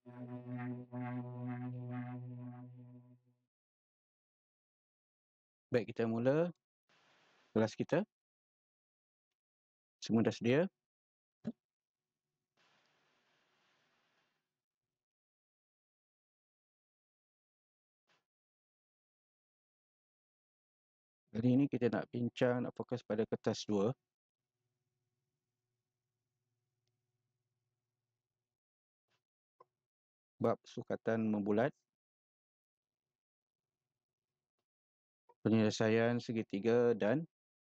Baik, kita mula kelas kita. Semua dah sedia? Hari ini kita nak bincang, nak fokus pada kertas 2. Bab sukatan membulat, penyelesaian segitiga dan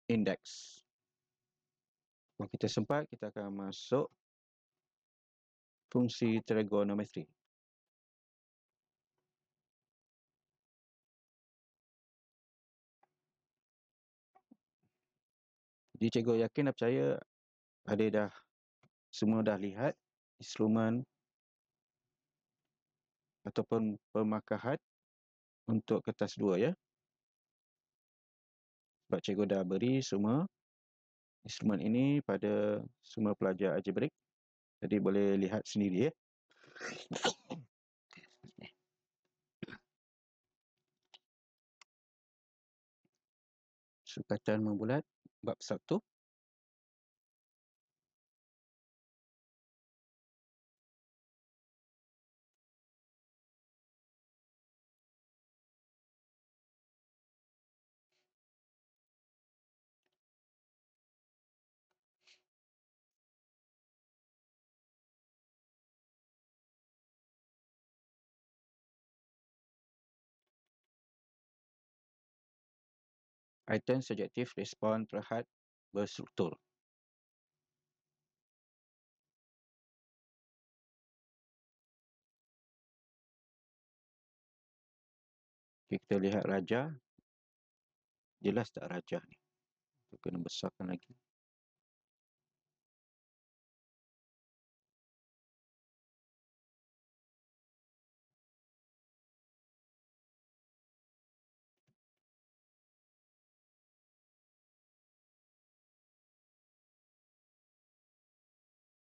indeks. Kalau kita sempat, kita akan masuk fungsi trigonometri. Jadi cikgu yakin dan percaya semua dah lihat instrumen ataupun pemakahat untuk kertas 2 ya. Sebab cikgu dah beri semua instrumen ini pada semua pelajar algebrik. Jadi boleh lihat sendiri ya. Sukatan membulat bab 1. Item subjektif respon terhad berstruktur. Okay, kita lihat rajah. Jelas tak rajah ni? Kita kena besarkan lagi.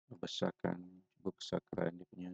Cuba besarkan dia punya.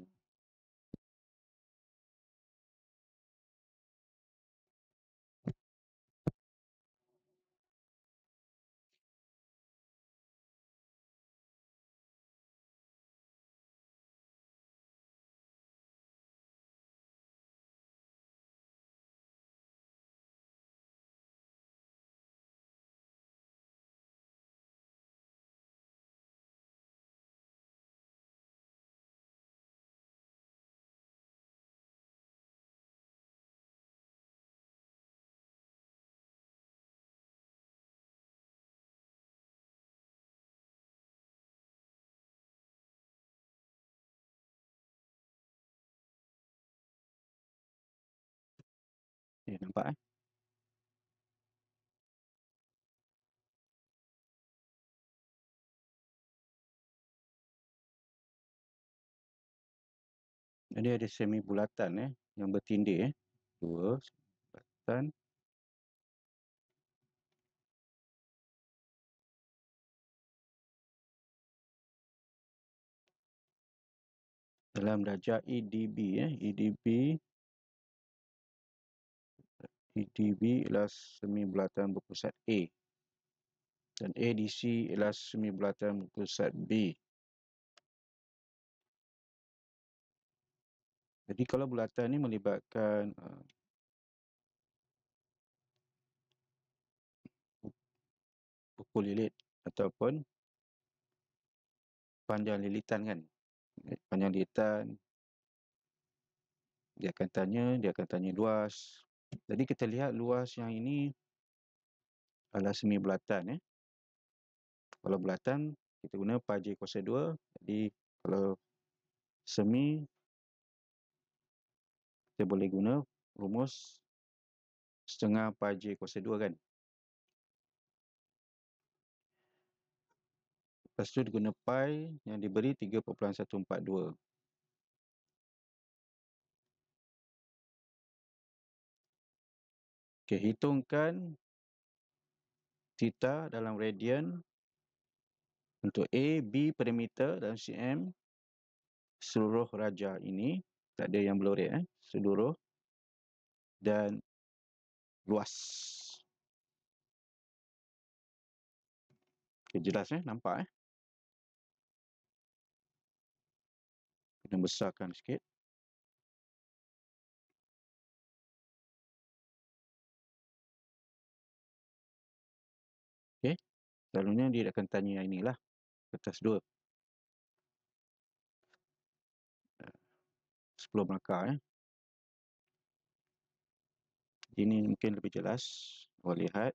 Okay, nampak eh? Jadi ada semi bulatan yang bertindih 2 bulatan. Dalam darjah EDB EDB ialah semi bulatan berpusat A dan ADC ialah semi bulatan berpusat B. Jadi kalau bulatan ini melibatkan buku lilit ataupun panjang lilitan kan. Panjang lilitan, dia akan tanya luas. Jadi kita lihat luas yang ini adalah semi bulatan. Kalau bulatan kita guna pi j kuasa 2. Jadi kalau semi kita boleh guna rumus setengah pi j kuasa 2 kan. Lepas tu guna pi yang diberi 3.142. Okey, hitungkan theta dalam radian untuk A, B perimeter dan cm seluruh rajah ini tak ada yang berlorek, seluruh dan luas. Okay, jelas nampak kena besarkan sikit. Okey, selalunya dia akan tanya inilah kertas 2. 10 markah Ini mungkin lebih jelas. Awak lihat.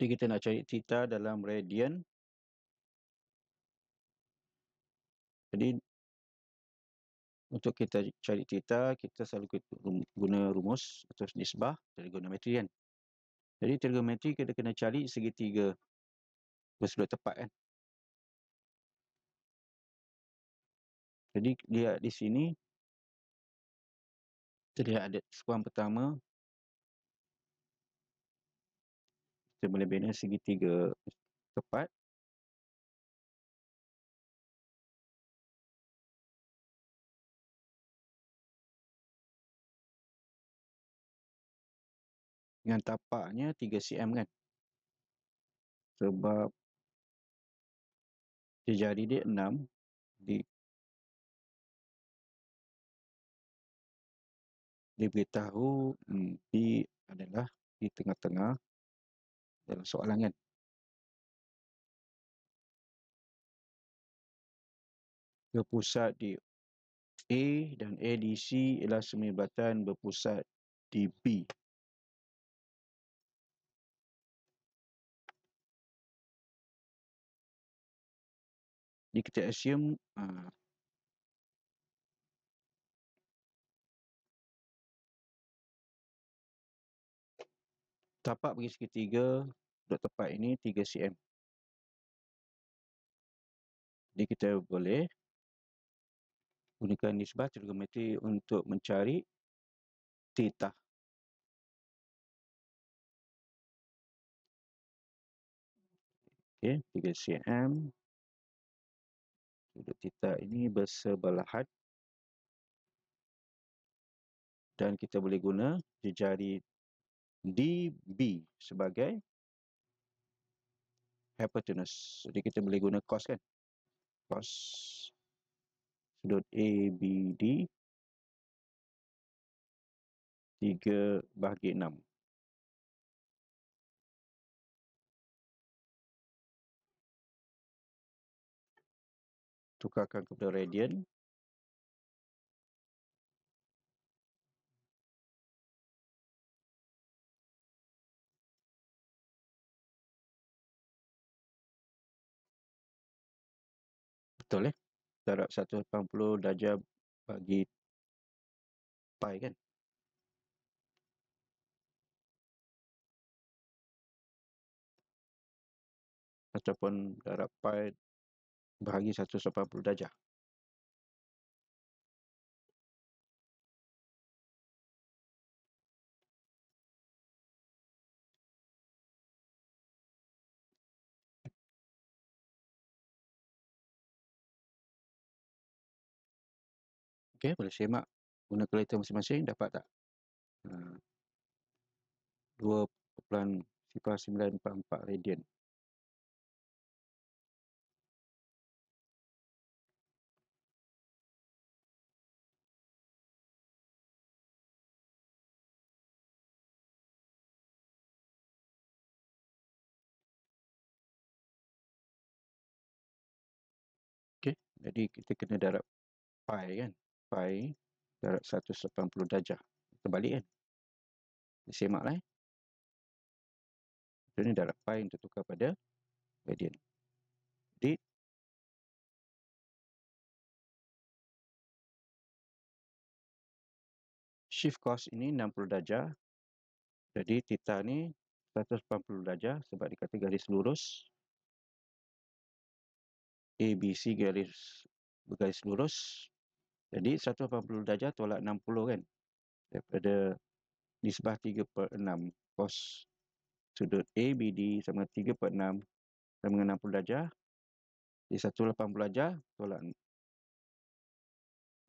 Jadi kita nak cari theta dalam radian. Jadi untuk kita cari theta, kita selalu guna rumus atau nisbah trigonometri Jadi trigonometri kita kena cari segitiga bersudut tepat Jadi lihat di sini terlihat ada sekuan pertama. Kita boleh bina segitiga tepat. Dengan tapaknya 3 cm Sebab jari dia 6. Dia beritahu B adalah di tengah-tengah dalam soalan Berpusat di A dan ADC ialah semibatan berpusat di B. Jadi kita assume tapak bagi segitiga sudut tepat ini 3 cm. Jadi kita boleh gunakan nisbah trigonometri untuk mencari theta. Okey, 3 cm. Sudut theta ini bersebelahan. Dan kita boleh guna jari DB sebagai hypotenuse. Jadi kita boleh guna cos Cos sudut ABD 3/6. Tukarkan kepada radian. Betul darab 180 darjah bagi pi ataupun darab pi bahagi 180 darjah. Okey, boleh semak guna kalkulator masing-masing dapat tak? 2.0944 radian. Okey, jadi kita kena darab pi Pi darab 180 darjah. Terbalik Semaklah Ini darab pi untuk tukar pada radian. Jadi shift cos ini 60 darjah. Jadi theta ni 180 darjah sebab dikata garis lurus ABC garis bergaris lurus. Jadi 180 darjah tolak 60 kan. Daripada nisbah 3/6 cos sudut ABD sama 3/6 sama dengan 60 darjah. Jadi 180 darjah tolak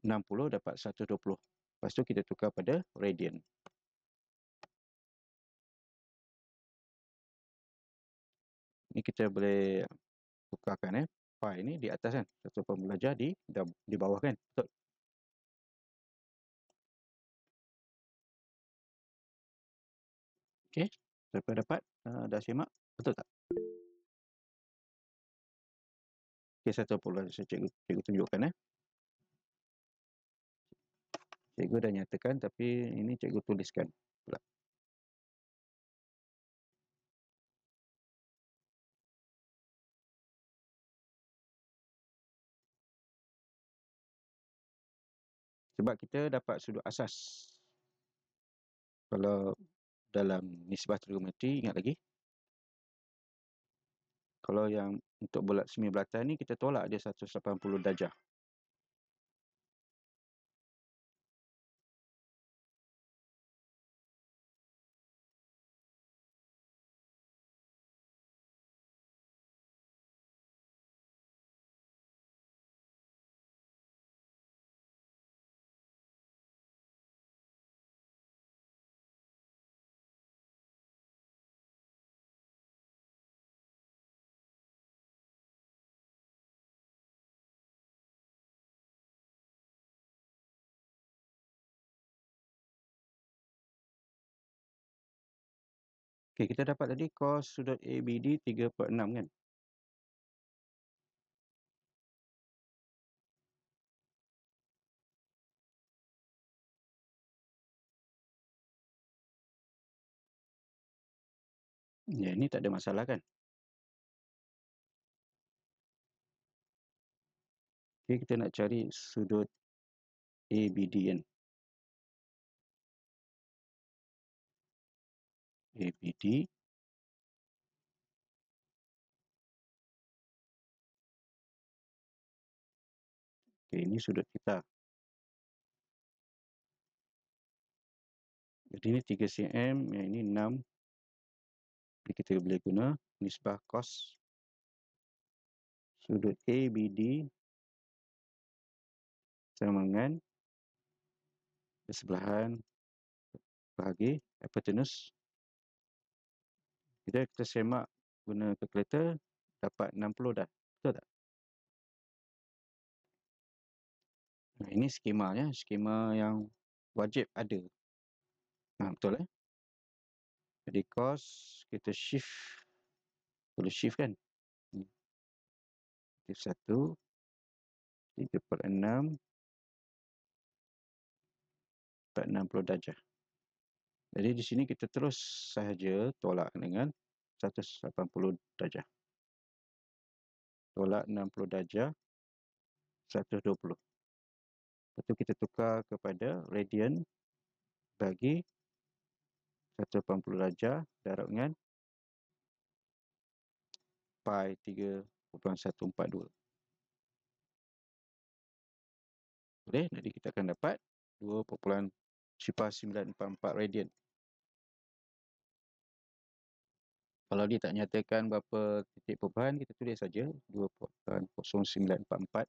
60 dapat 120. Lepas tu kita tukar pada radian. Ini kita boleh tukarkan pi ni di atas kan. 180 darjah di bawah kan. Betul. Okey. Siapa dapat? Dah simak? Betul tak? Okey, 180 darjah. Cikgu tunjukkan Cikgu dah nyatakan tapi ini cikgu tuliskan pula. Sebab kita dapat sudut asas. Kalau dalam nisbah trigonometri, ingat lagi. Kalau yang untuk bulat semi belatan ni kita tolak dia 180 darjah. Okey, kita dapat tadi cos sudut ABD 3/6 kan. Ya, ini tak ada masalah kan. Okey, kita nak cari sudut ABD kan. ABD okey, ini sudut kita. Jadi ini 3 cm, yang ini 6. Jadi kita boleh guna nisbah cos sudut ABD sama dengan bersebelahan bahagi hipotenus. Kita semak guna kalkulator dapat 60 dah. Betul tak? Nah, ini skemanya, skema yang wajib ada. Betul Jadi cos kita shift, boleh shift kan. Shift 1 3/6 dapat 60 darjah. Jadi di sini kita terus sahaja tolak dengan 180 darjah. Tolak 60 darjah 120. Lepas tu kita tukar kepada radian bagi 180 darjah darab dengan pi 3.142. Boleh? Jadi kita akan dapat 2.944 radian. Kalau dia tak nyatakan berapa titik perubahan, kita tulis saja 2.0944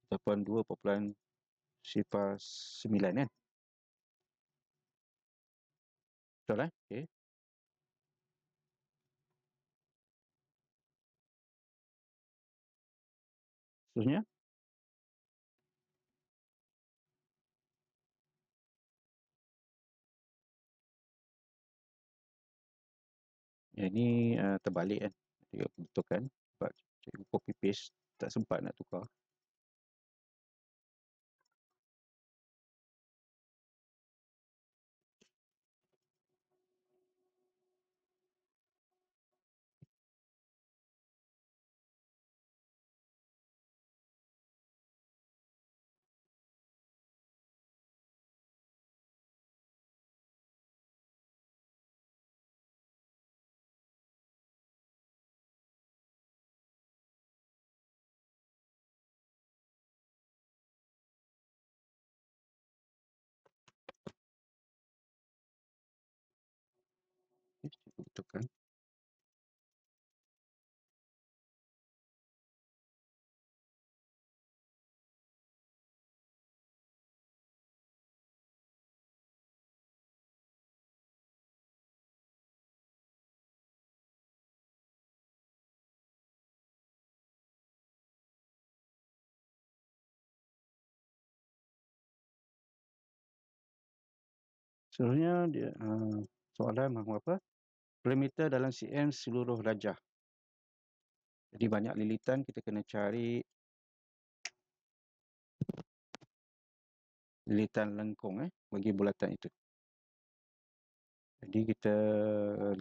ataupun 2.09 kan. Betul Okey. Seterusnya. Yang ini terbalik kan. Dia betulkan. Sebab cikgu copy paste tak sempat nak tukar. aku betulkan. Seterusnya dia soalan apa? Perimeter dalam cm seluruh darjah. Jadi banyak lilitan, kita kena cari lilitan lengkung bagi bulatan itu. Jadi kita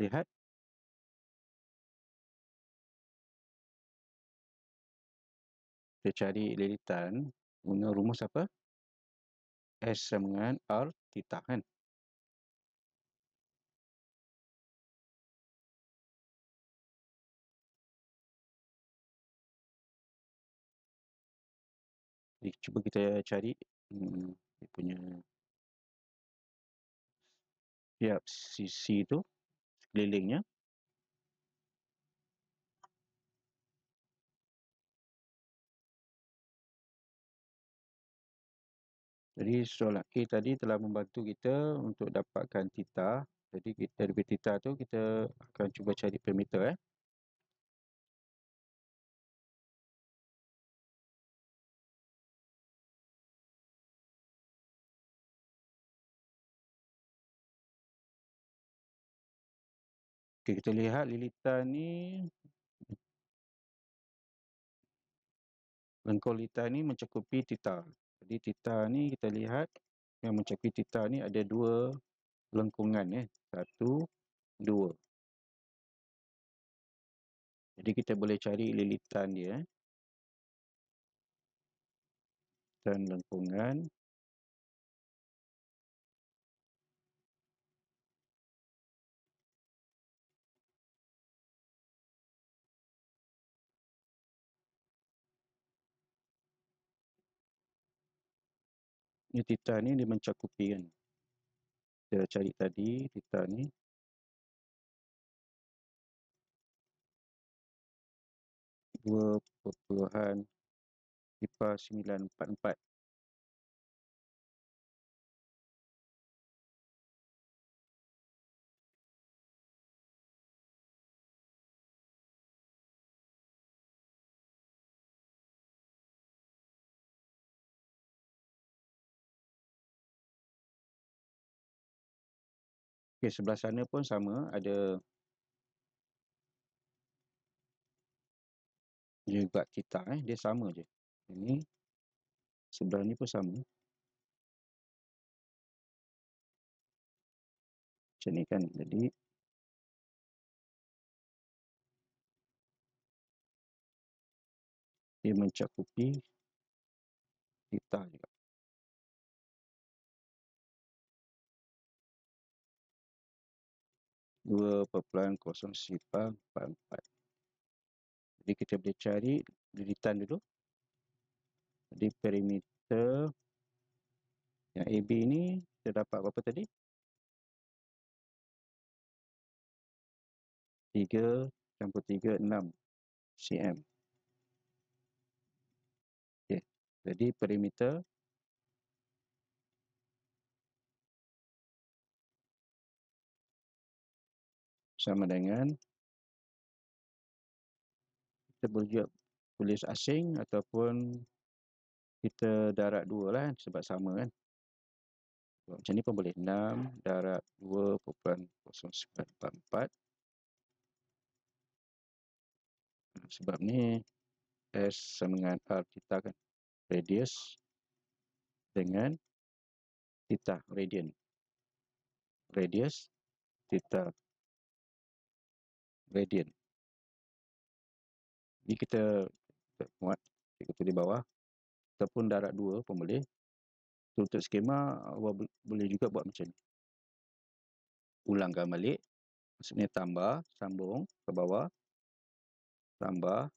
lihat kita cari lilitan guna rumus apa? S sama dengan R theta kan. Jadi cuba kita cari dia punya tiap sisi itu sekelilingnya. Jadi soalan A tadi telah membantu kita untuk dapatkan theta. Jadi kita dari theta tu kita akan cuba cari perimeter Okay, kita lihat lilitan ni, lengkung lilitan ni mencakupi theta. Jadi theta ni kita lihat yang mencakupi theta ni ada dua lengkungan satu, dua. Jadi kita boleh cari lilitan dia dan lengkungan. Ni theta ni dia mencakupi kan. Kita cari tadi theta ni 2.944. Okey, sebelah sana pun sama, ada juga theta dia sama je. Ini sebelah ni pun sama. Macam ni kan. Jadi dia mencakupi theta juga. Dua perpuluhan kosong sifar 44. Jadi kita boleh cari lilitan dulu. Jadi perimeter yang AB ni kita dapat berapa tadi? 3/36 cm. Okey. Jadi perimeter sama dengan, kita boleh juga tulis asing ataupun kita darat 2 lah sebab sama kan. Macam ni pun boleh. 6 darat 2.0944. Sebab ni S sama dengan R theta kan. Radius dengan theta, radian. Radius, theta, radian. Jadi kita muat, kita tulis di bawah. Ataupun darat 2 pun boleh. Untuk skema, awak boleh juga buat macam ni. Ulangkan balik. Maksudnya tambah, sambung ke bawah. Tambah.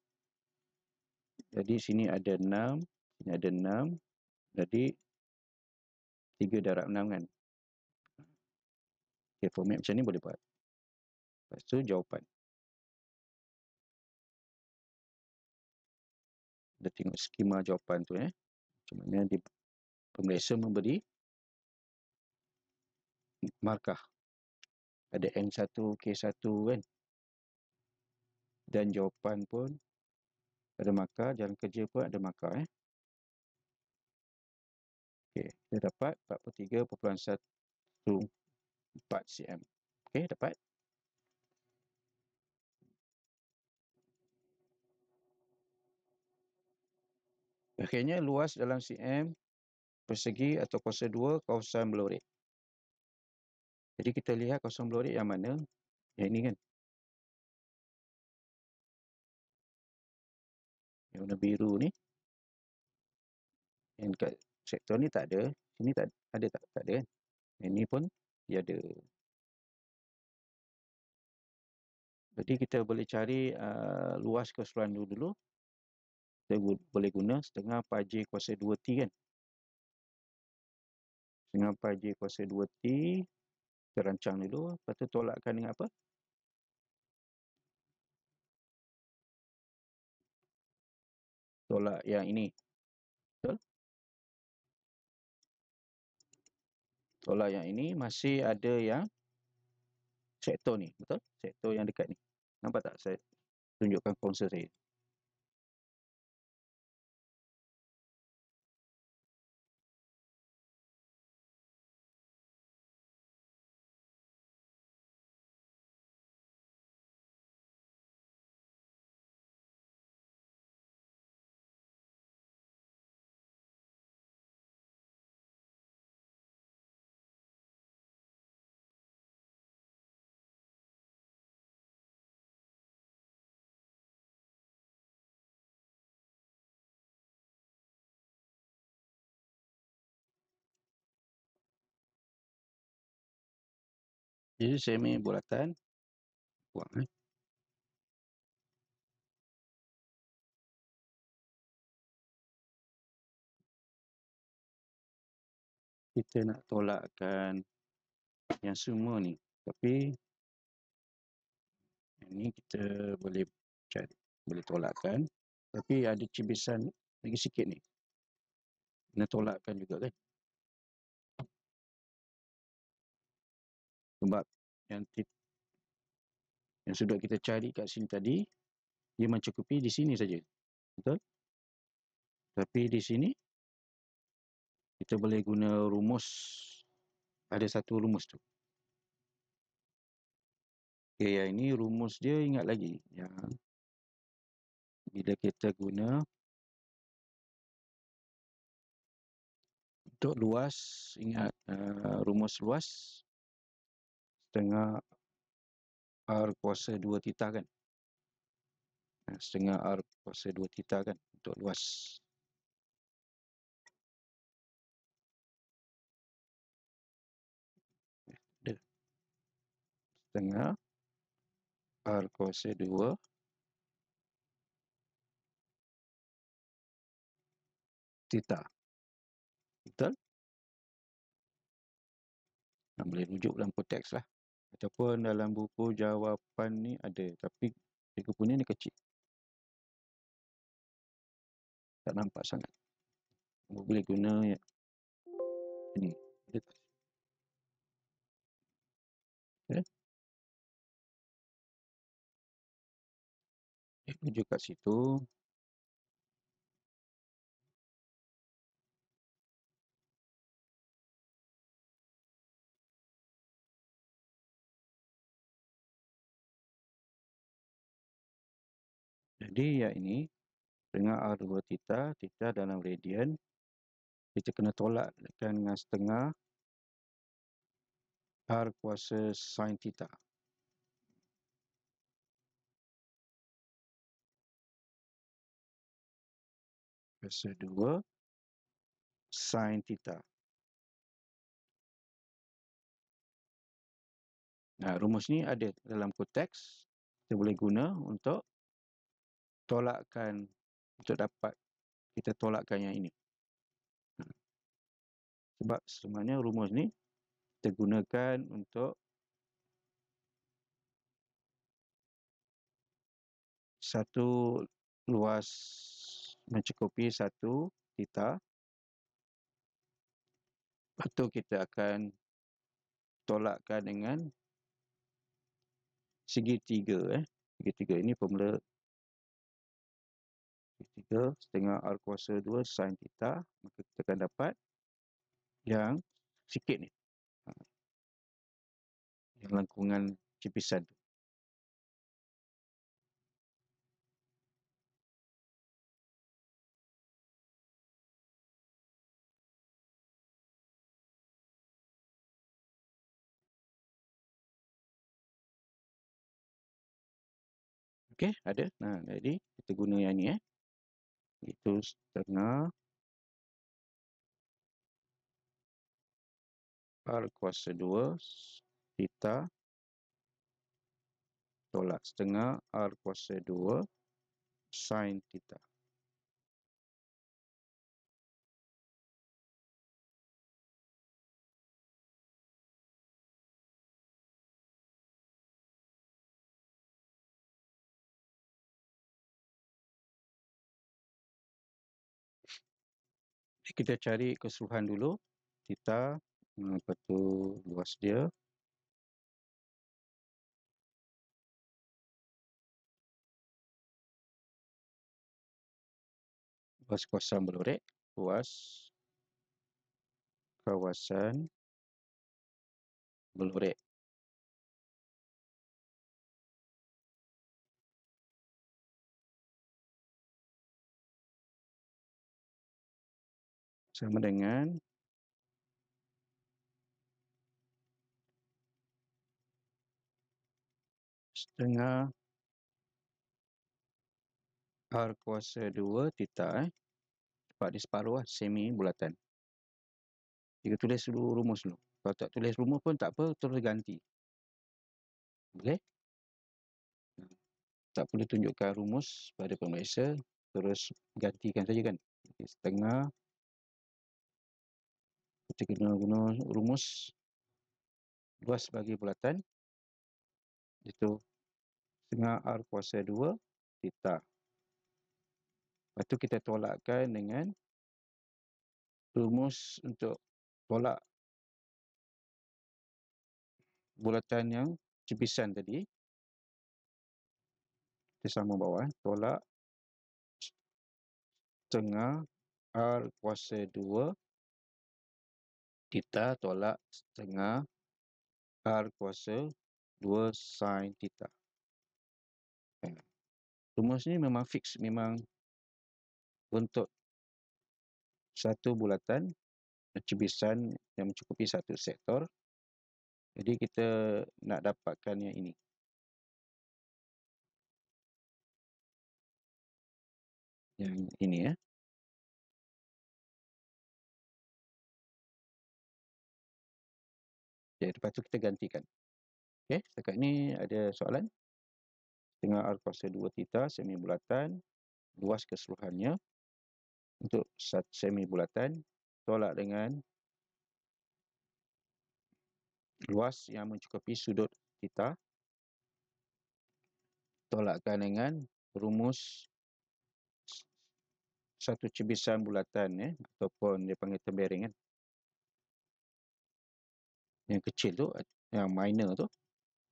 Jadi sini ada 6. Sini ada 6. Jadi 3/6 kan. Okay, format macam ni boleh buat. Lepas tu jawapan. Kita tengok skema jawapan tu macam mana pemeriksa memberi markah. Ada N1, K1 kan. Dan jawapan pun ada markah, jalan kerja pun ada markah Okey, kita dapat 43.14 cm. Okey, dapat. Akhirnya luas dalam cm persegi atau kuasa 2 kawasan belorik. Jadi kita lihat kawasan belorik yang mana? Yang ini kan. Yang warna biru ni. Yang dekat sektor ni tak ada. Sini tak ada, tak ada kan. Yang ni pun dia ada. Jadi kita boleh cari luas keseluruhan dulu. Kita boleh guna setengah pai J kuasa 2T kan. Setengah pai J kuasa 2T. Kita rancang dulu. Lepas tu tolakkan dengan apa? Tolak yang ini. Betul? Tolak yang ini masih ada yang sektor ni. Betul? Sektor yang dekat ni. Nampak tak saya tunjukkan kursor saya? Jadi saya main bulatan. Buang Kita nak tolakkan yang semua ni. Tapi ini kita boleh cari, boleh tolakkan. Tapi ada cibisan lagi sikit ni. Kena tolakkan juga kan. Sebab yang sudah kita cari kat sini tadi, dia mencukupi di sini saja. Betul? Tapi di sini, kita boleh guna rumus. Ada satu rumus tu. Okay, yang ini rumus dia ingat lagi. Yang bila kita guna untuk luas, ingat rumus luas setengah R kuasa 2 theta kan. Setengah R kuasa 2 theta kan untuk luas. Setengah R kuasa 2 theta. Betul? Boleh rujuk dalam konteks lah. Ataupun dalam buku jawapan ni ada. Tapi cikgu punya ni kecil. Tak nampak sangat. Boleh guna ini. Okay. Rujuk kat situ. Jadi yang ini dengan R2 theta, theta dalam radian, kita kena tolakkan dengan setengah R kuasa sin theta. Kuasa 2 sin theta. Nah, rumus ni ada dalam konteks. Kita boleh guna untuk tolakkan, untuk dapat kita tolakkan yang ini. Sebab sebenarnya rumus ni kita gunakan untuk satu luas mencukupi satu theta. Lepas tu kita akan tolakkan dengan segitiga. Segitiga ini formula segitiga setengah R kuasa 2 sin theta. Maka kita akan dapat yang sikit ni. Yang lengkungan cipisan tu. Okey, ada. Nah, jadi kita guna yang ni. Itu setengah R kuasa 2 theta tolak setengah R kuasa 2 sin theta. Kita cari keseluruhan dulu. Theta, lepas tu luas dia. Luas kawasan belorek. Luas kawasan belorek. Sama dengan setengah R kuasa 2 theta. Sebab dia separuh semi bulatan. Kita tulis dulu rumus dulu. Kalau tak tulis rumus pun tak apa, terus ganti. Boleh? Tak perlu tunjukkan rumus pada pemeriksa, terus gantikan saja kan. Jadi, setengah, kita kena guna rumus luas bagi bulatan, itu setengah R kuasa 2 theta. Lepas tu kita tolakkan dengan rumus untuk tolak bulatan yang cipisan tadi. Kita sama bawah, tolak setengah R kuasa 2 theta tolak setengah R kuasa 2 sin theta. Rumus ni memang fix, memang untuk satu bulatan cipisan yang mencukupi satu sektor. Jadi kita nak dapatkan yang ini. Yang ini ya. Okay, lepas tu kita gantikan. Okey, setakat ni ada soalan? Setengah R kuasa 2 theta semi bulatan, luas keseluruhannya untuk semi bulatan tolak dengan luas yang mencukupi sudut theta, tolakkan dengan rumus satu cibisan bulatan ataupun dia panggil tempering kan. Yang kecil tu, yang minor tu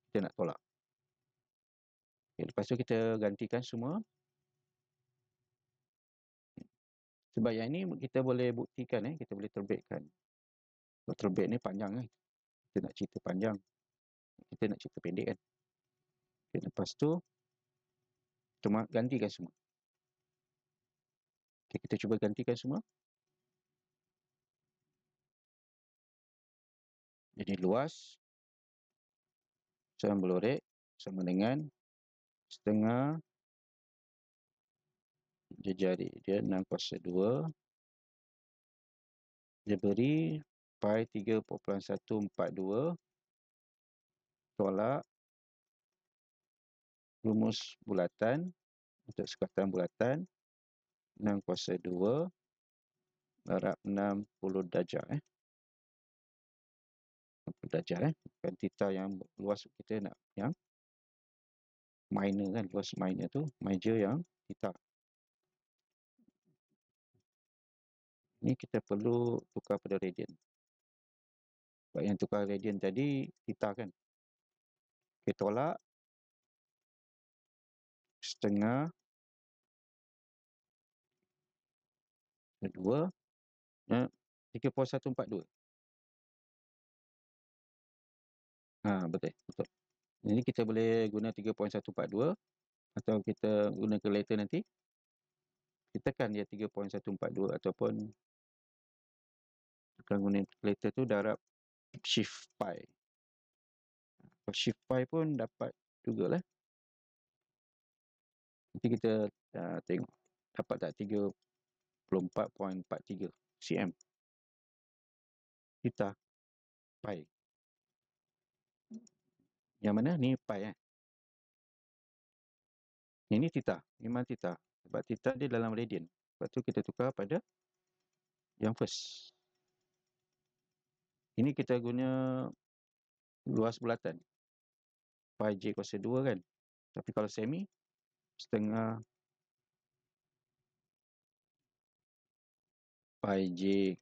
kita nak tolak. Okay, lepas tu kita gantikan semua. Sebab yang ini kita boleh buktikan, kita boleh terbitkan. Kalau terbit ni panjang kita nak cerita panjang, kita nak cerita pendek kan. Okay, lepas tu cuma gantikan semua. Okay, kita cuba gantikan semua. Jadi luas sama belorek sama dengan setengah jari dia 6 kuasa 2 dia beri pi 3.142 tolak rumus bulatan untuk sukatan bulatan 6 kuasa 2 darab 60 darjah 60 darjah kan theta yang luas kita nak yang minor kan, luas minor tu major yang theta. Ni kita perlu tukar pada radian. Sebab yang tukar radian tadi theta kan. Kita tolak setengah 2 3.142. Betul, betul. Jadi kita boleh guna 3.142 atau kita guna calculator nanti. Kita tekan dia 3.142 ataupun tekan guna calculator tu darab shift pi. Shift pi pun dapat jugalah. Nanti kita tengok dapat tak 34.43 cm. Theta pi. Yang mana ni pi Ini theta, memang theta. Sebab theta dia dalam radian. Sebab tu kita tukar pada yang first. Ini kita guna luas bulatan. Pi J kuasa 2 kan. Tapi kalau semi, setengah pi J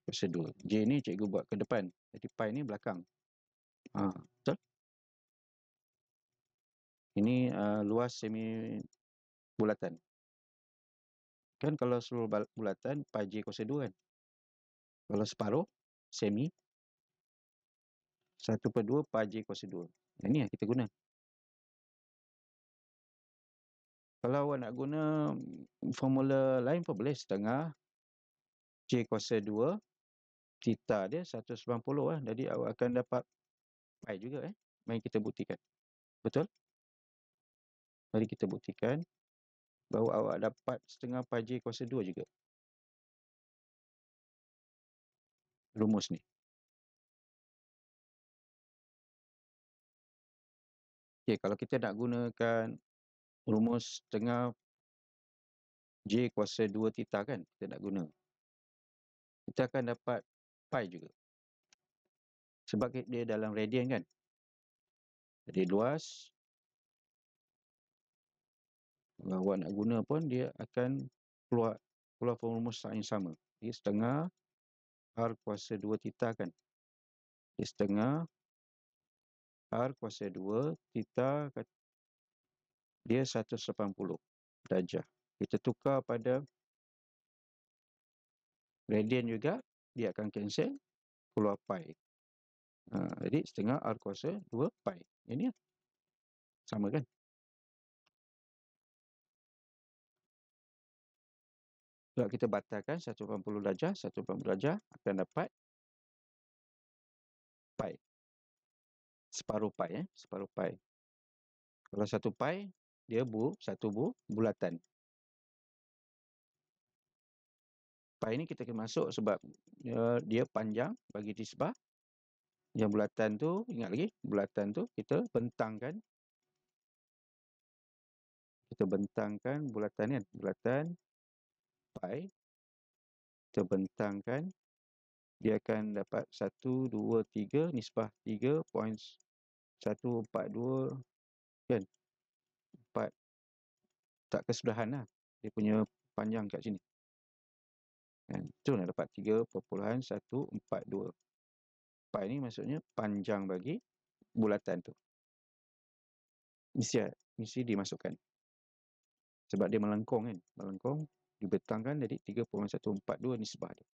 kuasa 2. J ni cikgu buat ke depan. Jadi pi ni belakang. Betul? Ini luas semi bulatan. Kan kalau seluruh bulatan, pi J kuasa 2 kan. Kalau separuh, semi, 1/2 pi J kuasa 2. Yang ni yang kita guna. Kalau awak nak guna formula lain pun boleh, setengah J kuasa 2, theta dia 190 Jadi awak akan dapat pi juga Mari kita buktikan. Betul? Mari kita buktikan bahawa awak dapat setengah pi J kuasa 2 juga. Rumus ni. Okey, kalau kita nak gunakan rumus setengah J kuasa 2 theta kan, kita nak guna. Kita akan dapat pi juga. Sebab dia dalam radian kan. Jadi luas, kalau awak nak guna pun dia akan keluar rumus yang sama. Jadi setengah R kuasa 2 theta kan. Jadi setengah R kuasa 2 theta dia 180 darjah. Kita tukar pada radian juga, dia akan cancel, keluar pi. Jadi setengah R kuasa 2 pi. Ini sama kan? Kalau kita batalkan 180 darjah, 180 darjah akan dapat pi. Separuh pi. Separuh pi. Kalau 1 pi, dia bulatan. Pi ni kita akan masuk sebab dia panjang bagi nisbah. Yang bulatan tu, ingat lagi, bulatan tu kita bentangkan. Kita bentangkan bulatan ni, bulatan pi. Kita bentangkan, dia akan dapat 1, 2, 3, nisbah 3.142 kan. 4 tak kesudahan lah. Dia punya panjang kat sini. Itu nak dapat 3.142. Pi ni maksudnya panjang bagi bulatan tu. Mesti dimasukkan. Sebab dia melengkung kan. Melengkung, dibentangkan jadi 3.142 nisbah dia.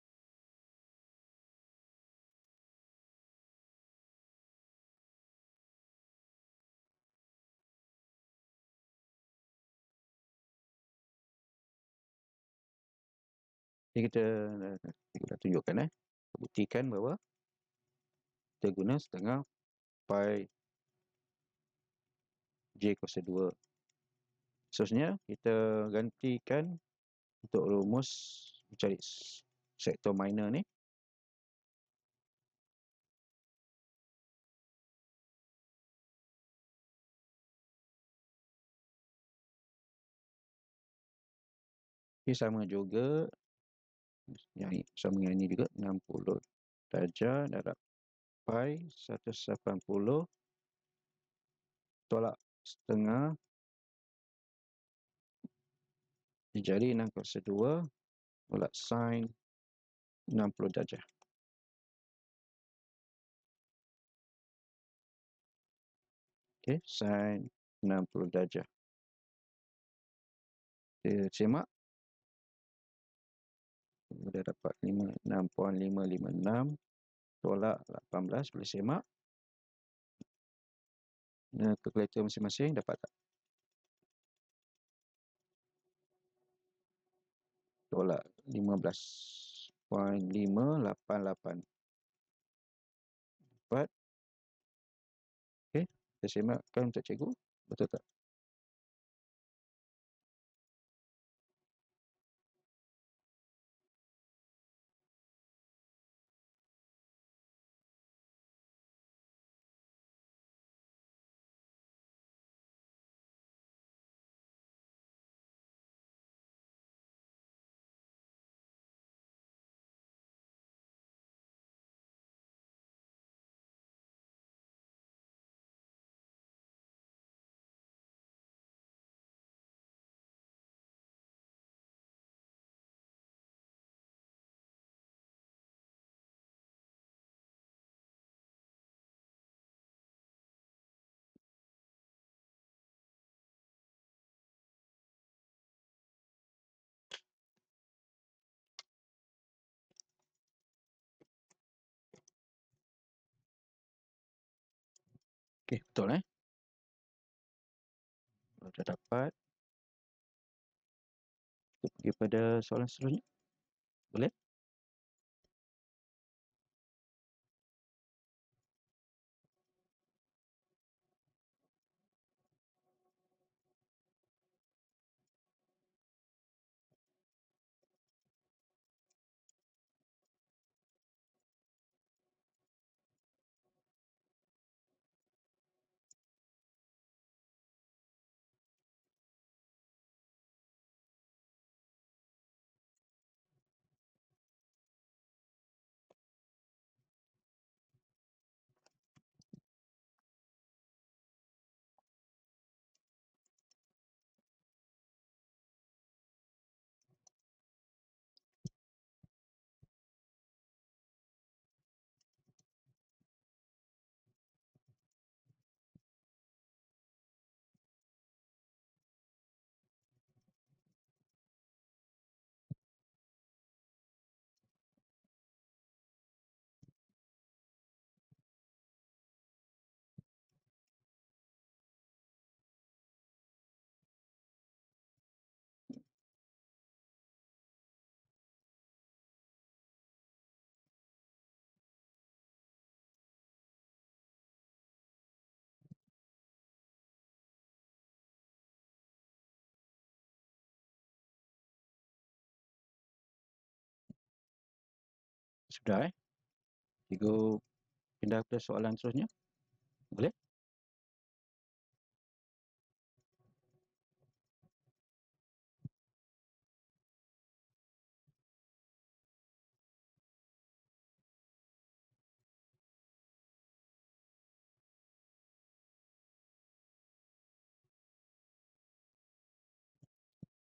Jadi kita dah tunjukkan buktikan bahawa kita guna setengah pi J kuasa 2. Seterusnya kita gantikan untuk rumus mencari sektor minor ni. Ini sama juga yang sama dengan ini juga, 60 darjah darab pi 180 tolak setengah Dijari 6/2 tolak sin 60 darjah. Okey, sin 60 darjah. Kita semak. Kita dapat 6.556 tolak 18, boleh semak. Kalkulator masing-masing dapat tak? Tolak 15.588. Dapat. Okey, kita semakkan untuk cikgu. Betul tak? Okey, betul Kalau dah dapat, kita pergi pada soalan seterusnya. Boleh? Sudah Cikgu pindah ke soalan seterusnya. Boleh?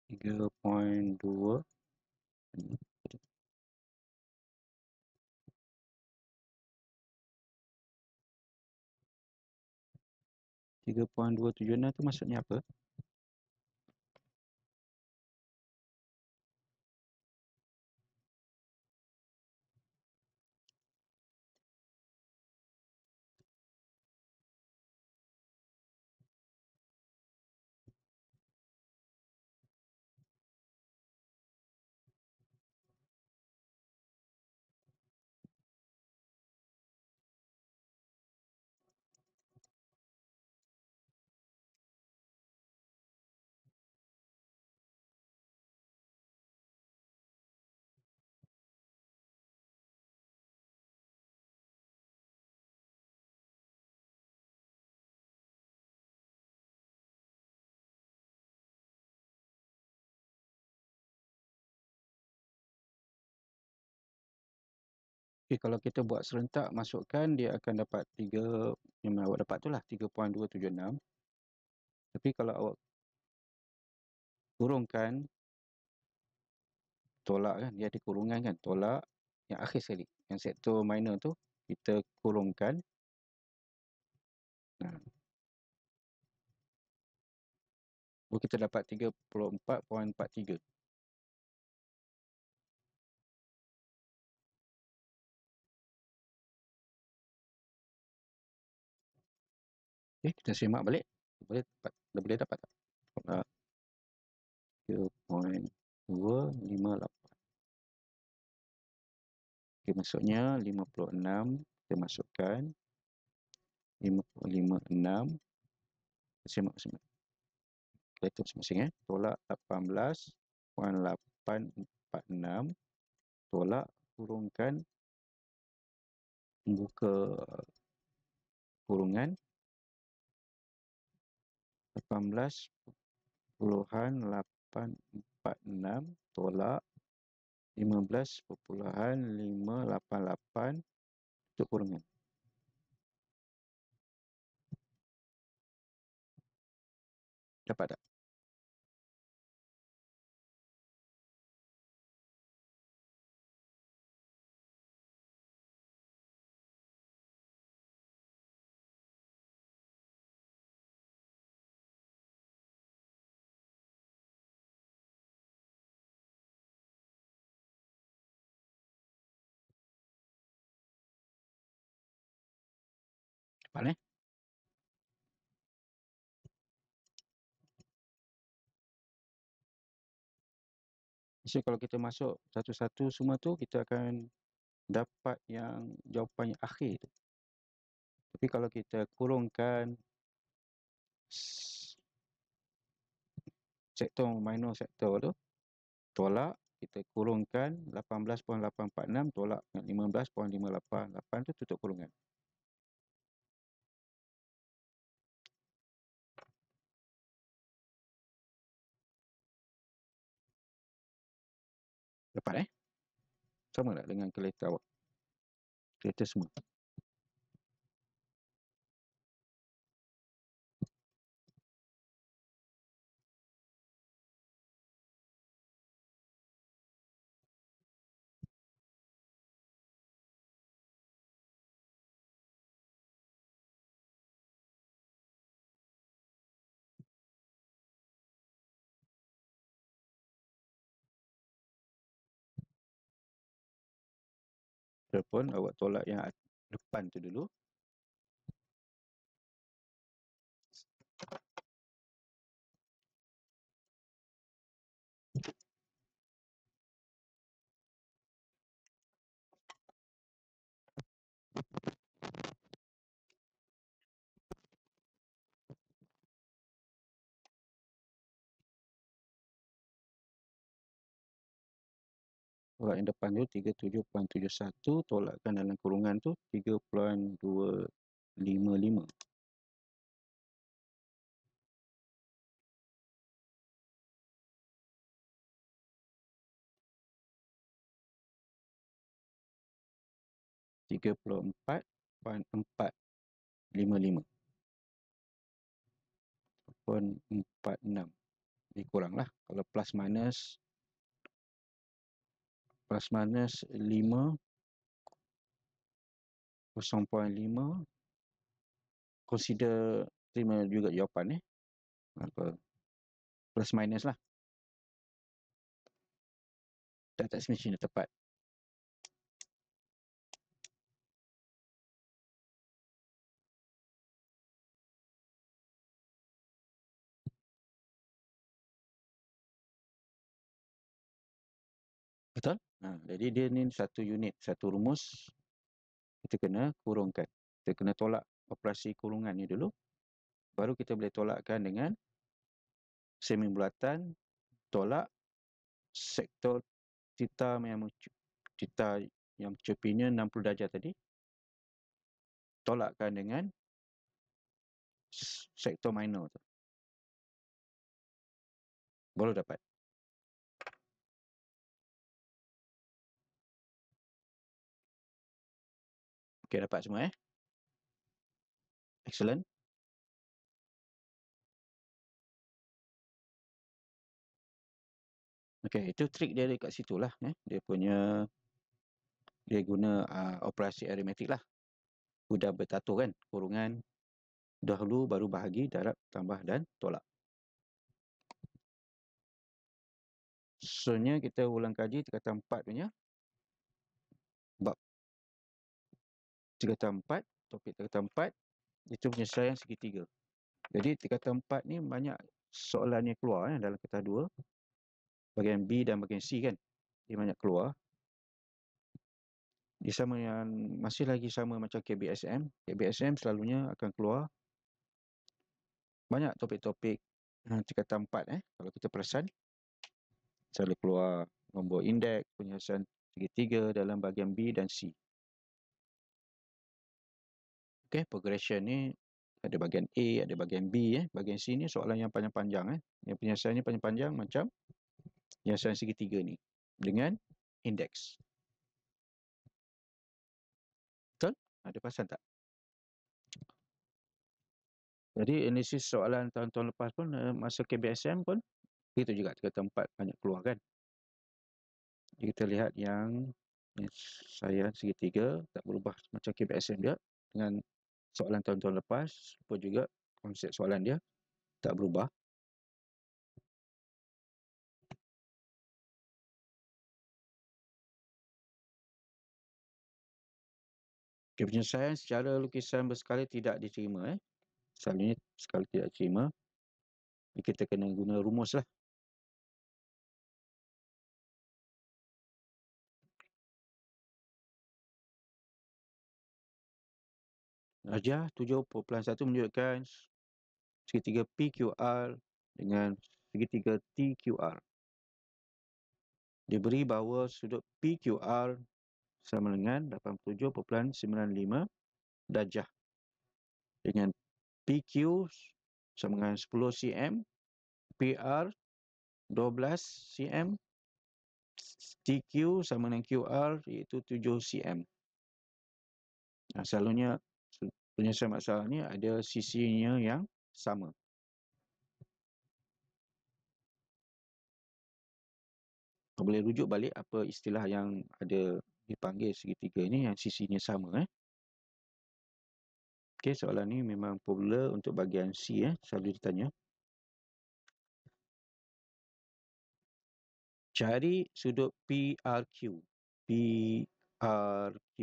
3.2 3.276 tu maksudnya apa? Okay, kalau kita buat serentak masukkan, dia akan dapat 3, yang awak dapat tu lah 3.276. Tapi kalau awak kurungkan tolak kan, dia ada kurungan kan, tolak yang akhir sekali, yang sektor minor tu kita kurungkan. Nah, kita dapat 34.43. Okay, kita semak balik. Dah boleh dapat tak? 3.258. Okay, maksudnya 56, kita masukkan 56. Semak. Kita hitung masing-masing. Tolak 18.846. Tolak, kurungkan, buka kurungan 18.846 tolak 15.588 tutup kurungan. Dapat tak? Dapat eh? So, kalau kita masuk satu-satu semua tu, kita akan dapat yang jawapan yang akhir tu. Tapi kalau kita kurungkan sektor minor sektor tu, tolak, kita kurungkan 18.846 tolak 15.588 tu tutup kurungan. Dapat eh? Sama tak dengan kereta awak? Kereta semua. Walaupun awak tolak yang depan tu dulu. Tolak yang depan tu 37.71, tolakkan dalam kurungan tu 3.255. RM34.455 46. Dikurang lah. Kalau plus minus 5, 0.5, consider terima juga jawapan apa plus minus lah. Tak semestinya tepat. Betul? Jadi dia ni satu unit, satu rumus. Kita kena kurungkan. Kita kena tolak operasi kurungan ni dulu. Baru kita boleh tolakkan dengan semi bulatan, tolak sektor theta yang cerpinya 60 darjah tadi. Tolakkan dengan sektor minor tu. Baru dapat. Okey, dapat semua Excellent. Okey, itu trik dia dekat situlah, dia punya, dia guna operasi aritmetik lah. Mudah beratur kan, kurungan dahulu baru bahagi, darab, tambah dan tolak. Soalnya kita ulang kaji tingkatan 4 punya bab tingkatan 4, topik tingkatan 4 itu penyelesaian segitiga. Jadi tingkatan 4 ni banyak soalan yang keluar dalam tingkatan 2, bahagian B dan bahagian C kan. Dia banyak keluar. Dia sama yang masih lagi sama macam KBSM. KBSM selalunya akan keluar banyak topik-topik tingkatan 4 kalau kita perasan. Selalu keluar nombor indeks, penyelesaian segitiga dalam bahagian B dan C. Okey, progression ni ada bahagian A, ada bahagian B. Bahagian C ni soalan yang panjang-panjang. Yang penyelesaiannya panjang-panjang macam penyelesaian segitiga ni dengan indeks. Betul? Ada perasan tak? Jadi analisis soalan tahun-tahun lepas pun masa KBSM pun itu juga tingkatan 4 banyak keluar kan. Jadi kita lihat yang saya segitiga tak berubah macam KBSM dia dengan soalan tahun-tahun lepas pun juga konsep soalan dia tak berubah. Penyelesaian secara lukisan berskala tidak diterima. Selalunya skala tidak diterima. Kita kena guna rumus lah. Darjah 7.1 menunjukkan segitiga PQR dengan segitiga TQR. Diberi bahawa sudut PQR sama dengan 87.95 darjah dengan PQ sama dengan 10 cm, PR 12 cm, TQ sama dengan QR iaitu 7 cm. Selalunya penyelesaian masalah ni ada sisinya yang sama. Boleh rujuk balik apa istilah yang ada dipanggil segitiga ini yang sisinya sama. Okey, soalan ni memang popular untuk bahagian C selalu ditanya. Cari sudut PRQ. PRQ.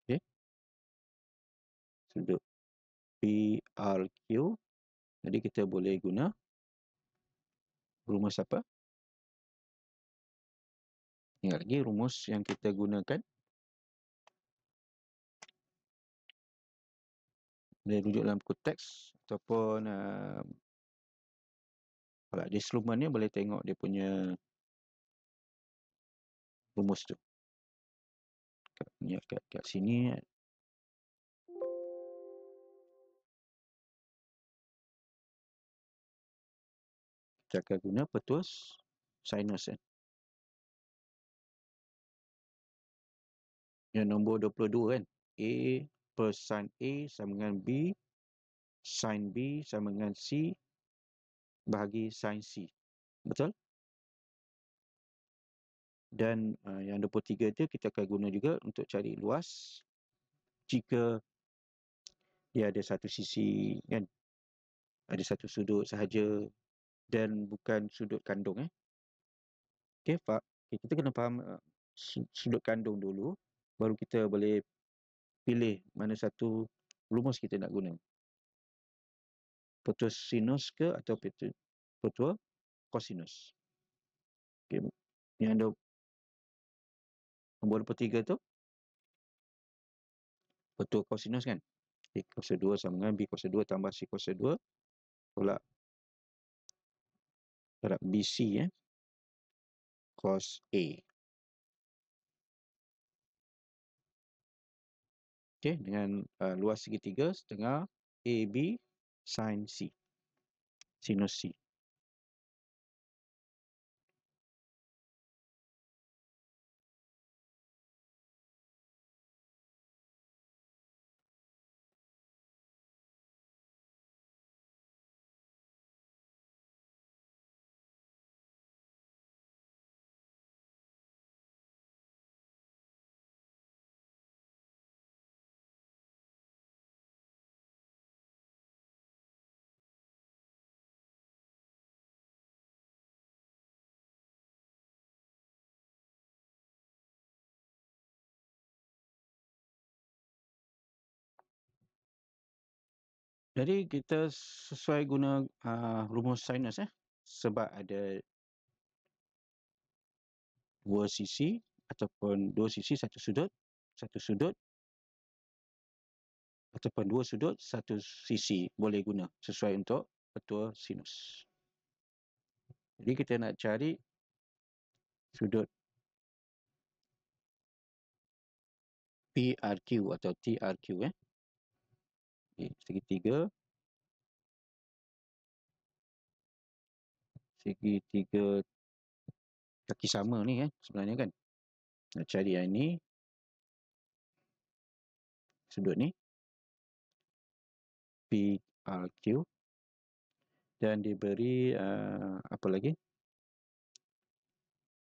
Okey. Sudut PRQ. Jadi kita boleh guna rumus apa? Ingat lagi rumus yang kita gunakan. Boleh rujuk dalam buku teks ataupun kalau ada sluman ni boleh tengok dia punya rumus tu. Kat sini kita akan guna petus sinus. Yang nombor 22 kan. A per sin A sama dengan B, sin B sama dengan C bahagi sin C. Betul? Dan yang 23 tu kita akan guna juga untuk cari luas jika dia ada satu sisi kan. Ada satu sudut sahaja dan bukan sudut kandung. Okey, kita kena faham sudut kandung dulu baru kita boleh pilih mana satu rumus kita nak guna. Petus sinus ke atau petus kosinus. Okay. Yang ada nombor 23 tu petus kosinus kan. A kuasa 2 sama dengan B kuasa 2 tambah C kuasa 2 tolak darab BC cos A. Okey, dengan luas segitiga setengah AB sin C. Sinus C. Jadi kita sesuai guna rumus sinus sebab ada dua sisi ataupun dua sisi satu sudut ataupun dua sudut satu sisi boleh guna sesuai untuk petua sinus. Jadi kita nak cari sudut PRQ atau TRQ segitiga kaki sama ni sebenarnya kan. Nak cari yang ni, sudut ni PRQ, dan diberi apa lagi,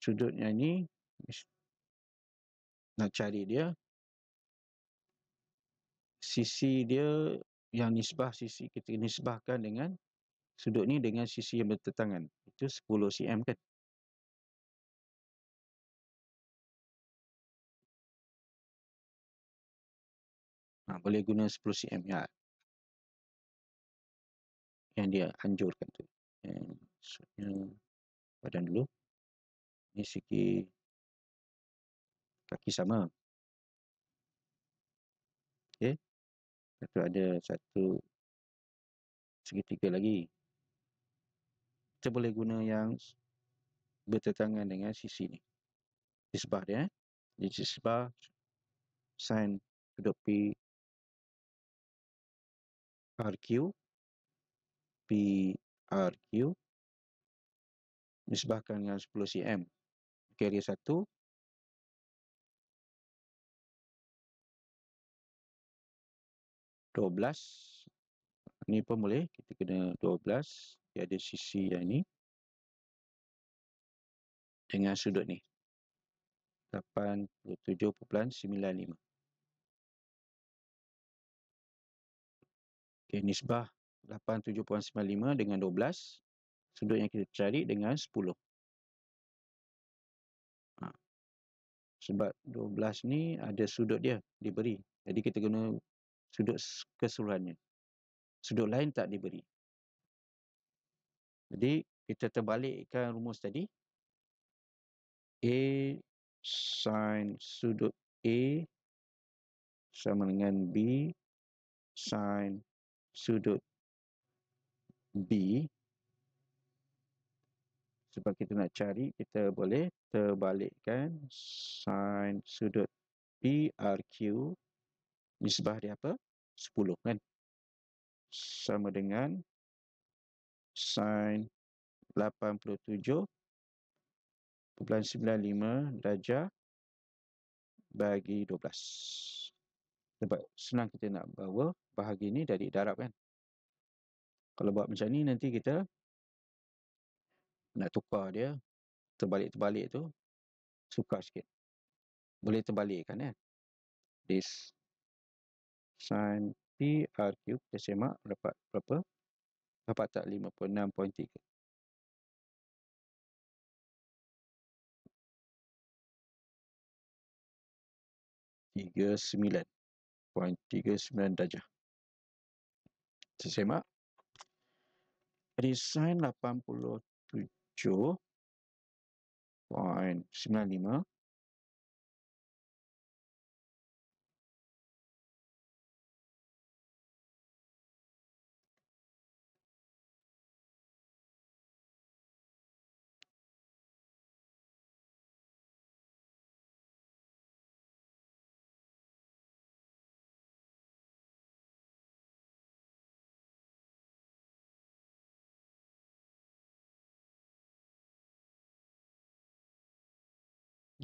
sudutnya ni nak cari dia sisi dia yang nisbah, sisi kita nisbahkan dengan sudut ni dengan sisi yang bertentangan, itu 10 cm kan. Boleh guna 10 cm ya, yang dia anjurkan tu. Maksudnya badan dulu, ni segi kaki sama. Okey, lepas ada satu segitiga lagi. Kita boleh guna yang bertentangan dengan sisi ni, nisbah dia. Jadi nisbah sin sudut PRQ nisbahkan dengan 10 cm. Carrier 1 12. Ni pun boleh, kita kena 12. Dia ada sisi yang ni dengan sudut ni 87.95. Okey, nisbah 87.95 dengan 12. Sudut yang kita cari dengan 10. Sebab 12 ni ada sudut dia diberi. Jadi kita guna sudut keseluruhannya. Sudut lain tak diberi. Jadi kita terbalikkan rumus tadi. A sin sudut A sama dengan B sin sudut B. Sebab kita nak cari, kita boleh terbalikkan sin sudut PRQ, nisbah dia apa? 10 kan? Sama dengan sin 87.95 darjah bagi 12. Sebab senang kita nak bawa bahagi ni dari darab kan. Kalau buat macam ni nanti kita nak tukar dia, terbalik-terbalik tu sukar sikit. Boleh terbalikkan This sin PRQ kita semak dapat berapa? Dapat tak 56.3. 39.39 darjah. Saya semak. Jadi sin 87.95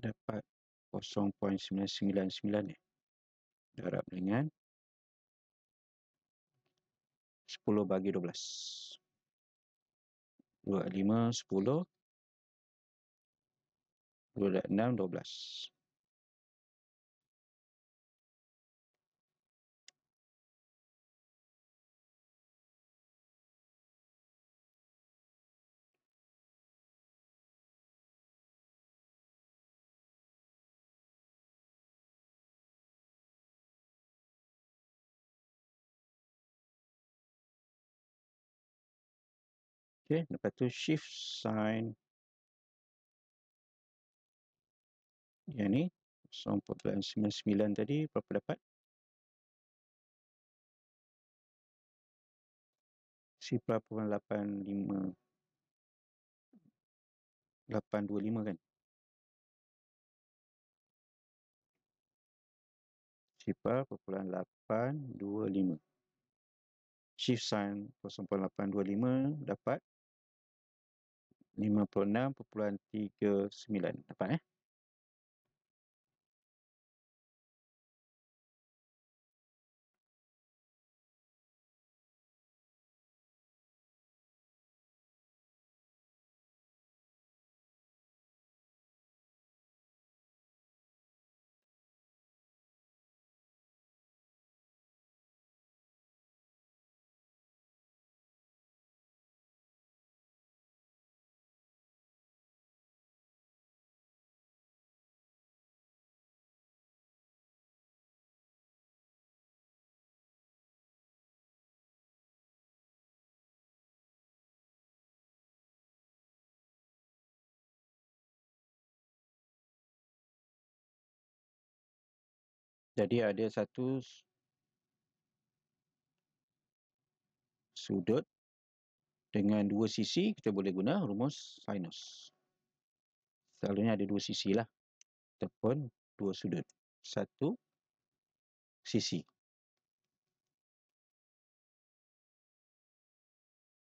dapat 0.999 darab dengan 10 bagi 12. 25, 10, 26, 12. Okey, lepas tu shift sin yang ni 0.99 tadi berapa dapat? 0.85825 kan? 0.825. Shift sin 0.825 dapat 56.39. Dapat eh? Jadi ada satu sudut dengan dua sisi, kita boleh guna rumus sinus. Selalunya ada dua sisi lah, ataupun dua sudut. Satu sisi.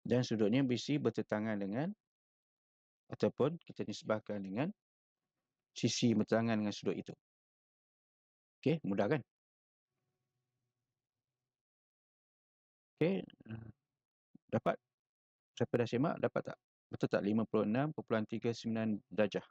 Dan sudutnya mesti bertentangan dengan, ataupun kita nisbahkan dengan sisi bertentangan dengan sudut itu. Okey, mudah kan? Okey, dapat? Siapa dah semak, dapat tak? Betul tak? 56.39 darjah.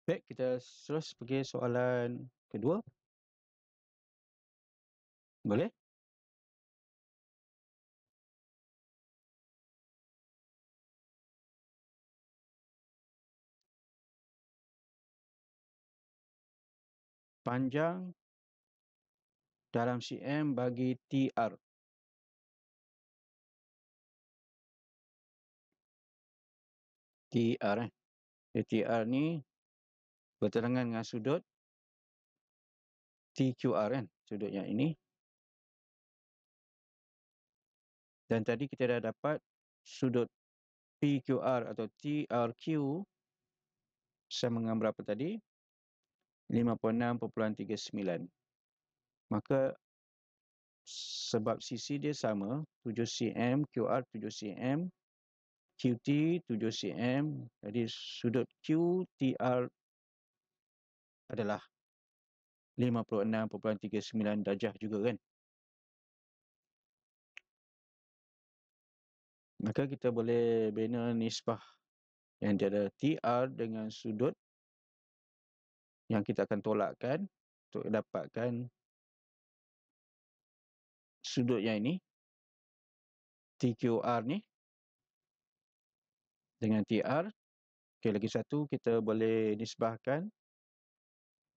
Baik, kita terus pergi soalan kedua. Boleh? Panjang dalam cm bagi TR. TR TR ni bertentangan dengan sudut TQR kan, sudut yang ini. Dan tadi kita dah dapat sudut PQR atau TRQ sama dengan berapa tadi? 56.39. Maka sebab sisi dia sama, 7 cm, QR 7 cm, QT 7 cm, jadi sudut QTR adalah 56.39 darjah juga kan. Maka kita boleh bina nisbah yang dia ada TR dengan sudut yang kita akan tolakkan untuk dapatkan sudut yang ini. TQR ni dengan TR. Okey, lagi satu kita boleh nisbahkan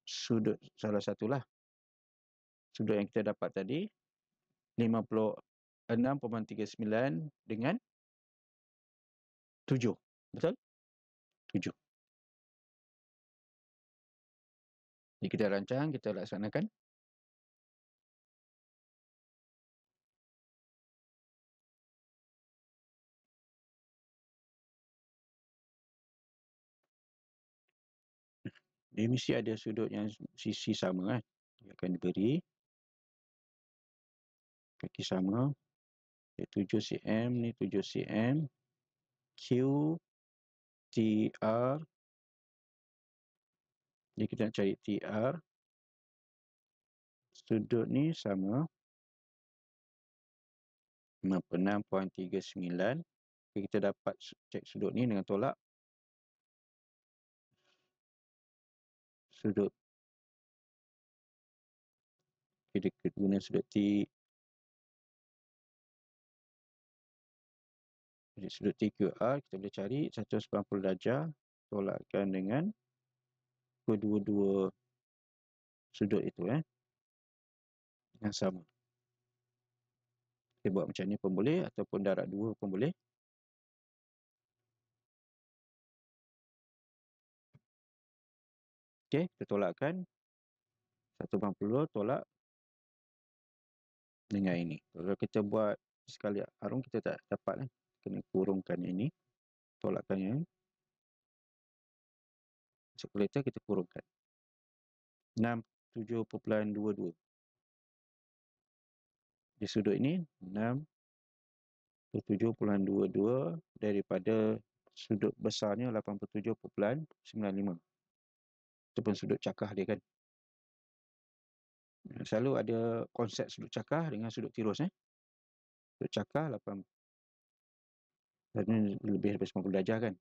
sudut salah satulah. Sudut yang kita dapat tadi 56.39 dengan 7. Betul? 7. Jadi kita rancang, kita laksanakan. Dia mesti ada sudut yang sisi sama kan. Dia akan diberi kaki sama. 7 cm ni 7 cm. Q TR. Jadi kita nak cari TR. Sudut ni sama 56.39. Kita dapat cek sudut ni dengan tolak. Sudut kita guna sudut T. Jadi sudut TQR kita boleh cari 190 darjah tolakkan dengan kedua-dua sudut itu yang sama. Kita buat macam ni pun boleh ataupun darab 2 pun boleh. Okey, kita tolakkan 180 tolak dengan ini. Kalau kita buat sekali arung kita tak dapat kena kurungkan ini. Tolakkan yang kalkulator kita kurungkan 67.22. Di sudut ini 67.22 daripada sudut besarnya 87.95. Itu pun sudut cakar dia kan. Selalu ada konsep sudut cakar dengan sudut tirus. Sudut cakar 8 lebih daripada 90 darjah kan.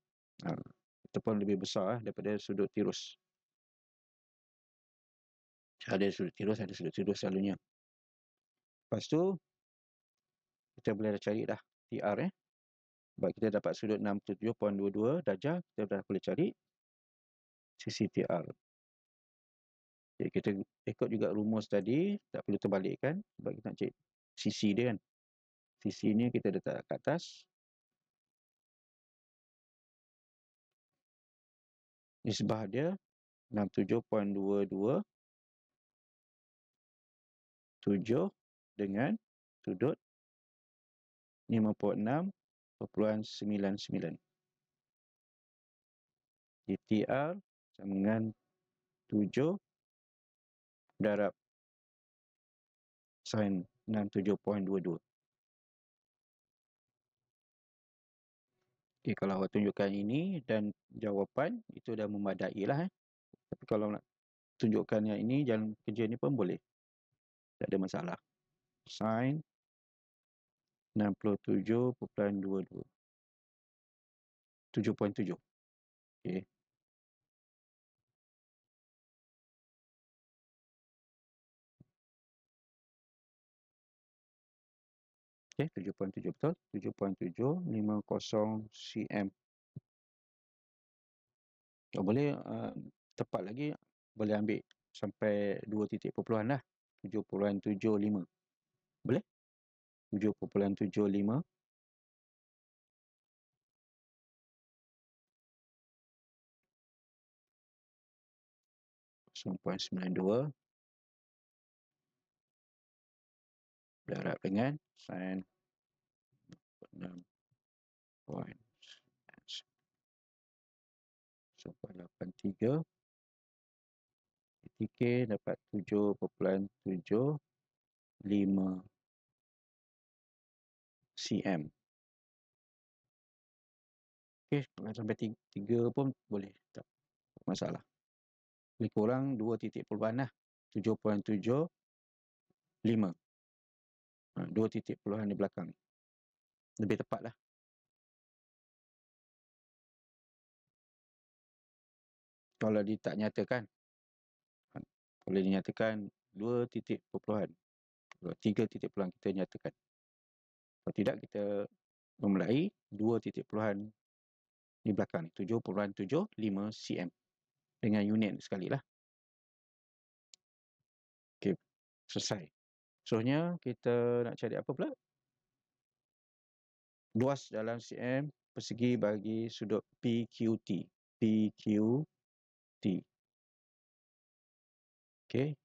Itu pun lebih besar daripada sudut tirus. Ada sudut tirus selalunya. Lepas tu kita boleh cari dah TR Sebab kita dapat sudut 67.22 darjah, kita dah boleh cari sisi TR. Jadi kita ikut juga rumus tadi, tak perlu terbalikkan sebab kita nak cari sisi dia kan. Sisi ni kita letak kat atas. Nisbah dia 67.22 7 dengan sudut 56.99. Di TR sama dengan 7 darab sin 67.22. Okay, kalau awak tunjukkan ini dan jawapan itu dah memadai lah. Tapi kalau nak tunjukkan yang ini, jalan kerja ni pun boleh. Tak ada masalah. Sin 67.22. 7.7. Okay. Okay, 7.7 betul. 7.750 cm. Kalau boleh tepat lagi, boleh ambil sampai 2 titik perpuluhan lah. 7.75. Boleh? 7.75. 0.92 darab dengan sin 6.83 K dapat 7.75 cm. Okey, kalau sampai 3 pun boleh, tak masalah. Lebih kurang 2 titik perubahan lah. 7.75. 2 titik perubahan di belakang. Lebih tepat lah. Kalau dia tak nyatakan, boleh dinyatakan 2 titik perpuluhan. 3 titik perpuluhan kita nyatakan. Kalau tidak, kita memulai 2 titik puluhan di belakang, 7.75 cm dengan unit sekali lah. Okey, selesai. Seterusnya kita nak cari apa pula? Luas dalam cm persegi bagi sudut PQT. PQT. Okey.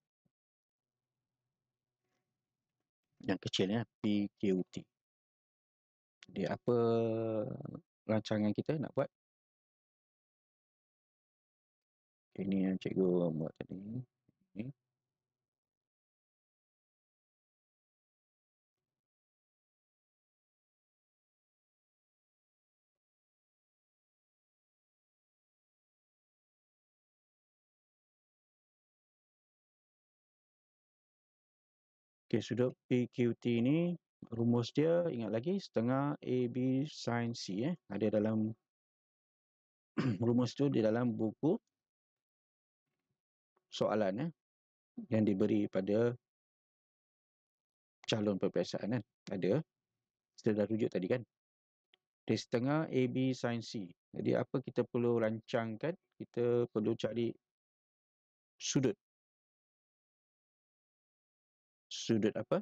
Yang kecil ya, PQT. Jadi apa rancangan kita nak buat? Ini yang cikgu buat tadi. Ini. Okey, sudut PQT ni rumus dia ingat lagi setengah AB sin C ada dalam rumus tu di dalam buku soalan yang diberi pada calon peperiksaan kan. Ada. Kita dah rujuk tadi kan. Dia setengah AB sin C. Jadi apa kita perlu rancangkan? Kita perlu cari sudut. Sudut apa?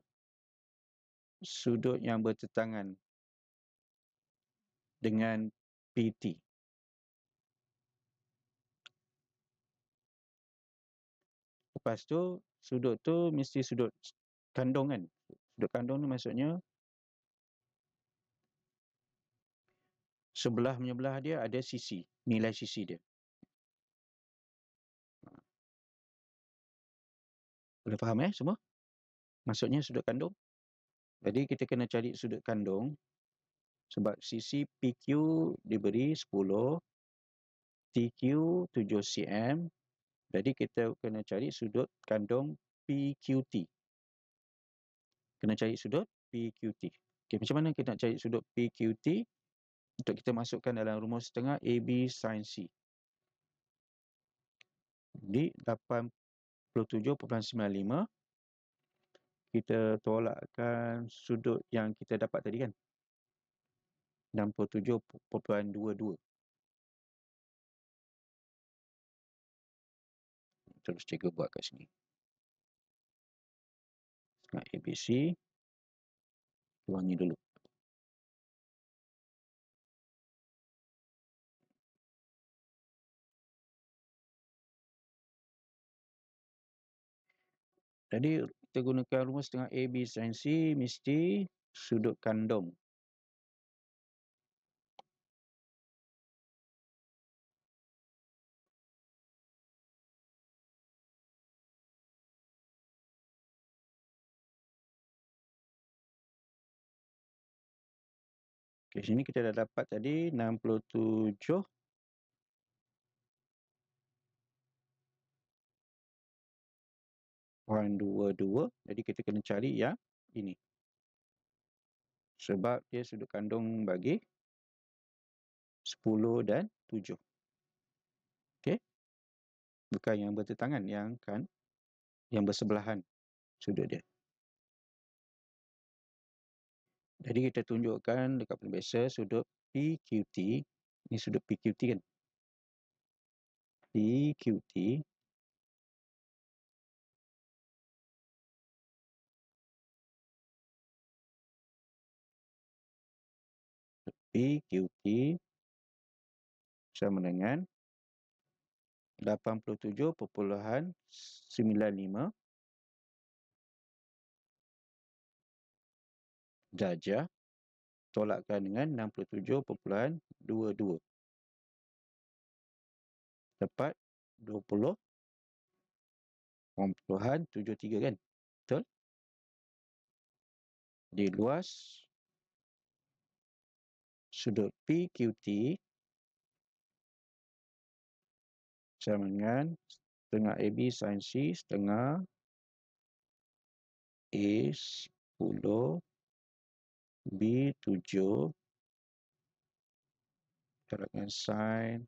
Sudut yang bertentangan dengan PT. Lepas tu, sudut tu mesti sudut kandung kan. Sudut kandung ni maksudnya sebelah menyebelah dia ada sisi, nilai sisi dia. Boleh faham semua? Maksudnya sudut kandung. Jadi kita kena cari sudut kandung sebab sisi PQ diberi 10, TQ 7 cm. Jadi kita kena cari sudut kandung PQT. Kena cari sudut PQT. Okay, macam mana kita nak cari sudut PQT? Untuk kita masukkan dalam rumus setengah AB sin C. Di 87.95 kita tolakkan sudut yang kita dapat tadi kan. 67.22. Terus cikgu buat kat sini. Setengah ABC. Tuangi dulu. Jadi kita gunakan rumus setengah AB sin C mesti sudut kandung. Okey, sini kita dah dapat tadi 67.22. Jadi kita kena cari yang ini. Sebab dia sudut kandung bagi 10 dan 7. Okey. Bukan yang bertentangan, yang bersebelahan sudut dia. Jadi kita tunjukkan dekat biasa sudut PQT. Ini sudut PQT kan. PQT PQT sama dengan 87.95 darjah tolakkan dengan 67.22. Dapat 20.73 kan? Betul? Di luas sudut PQT sama dengan setengah AB sin C setengah A10 B7 dengan sin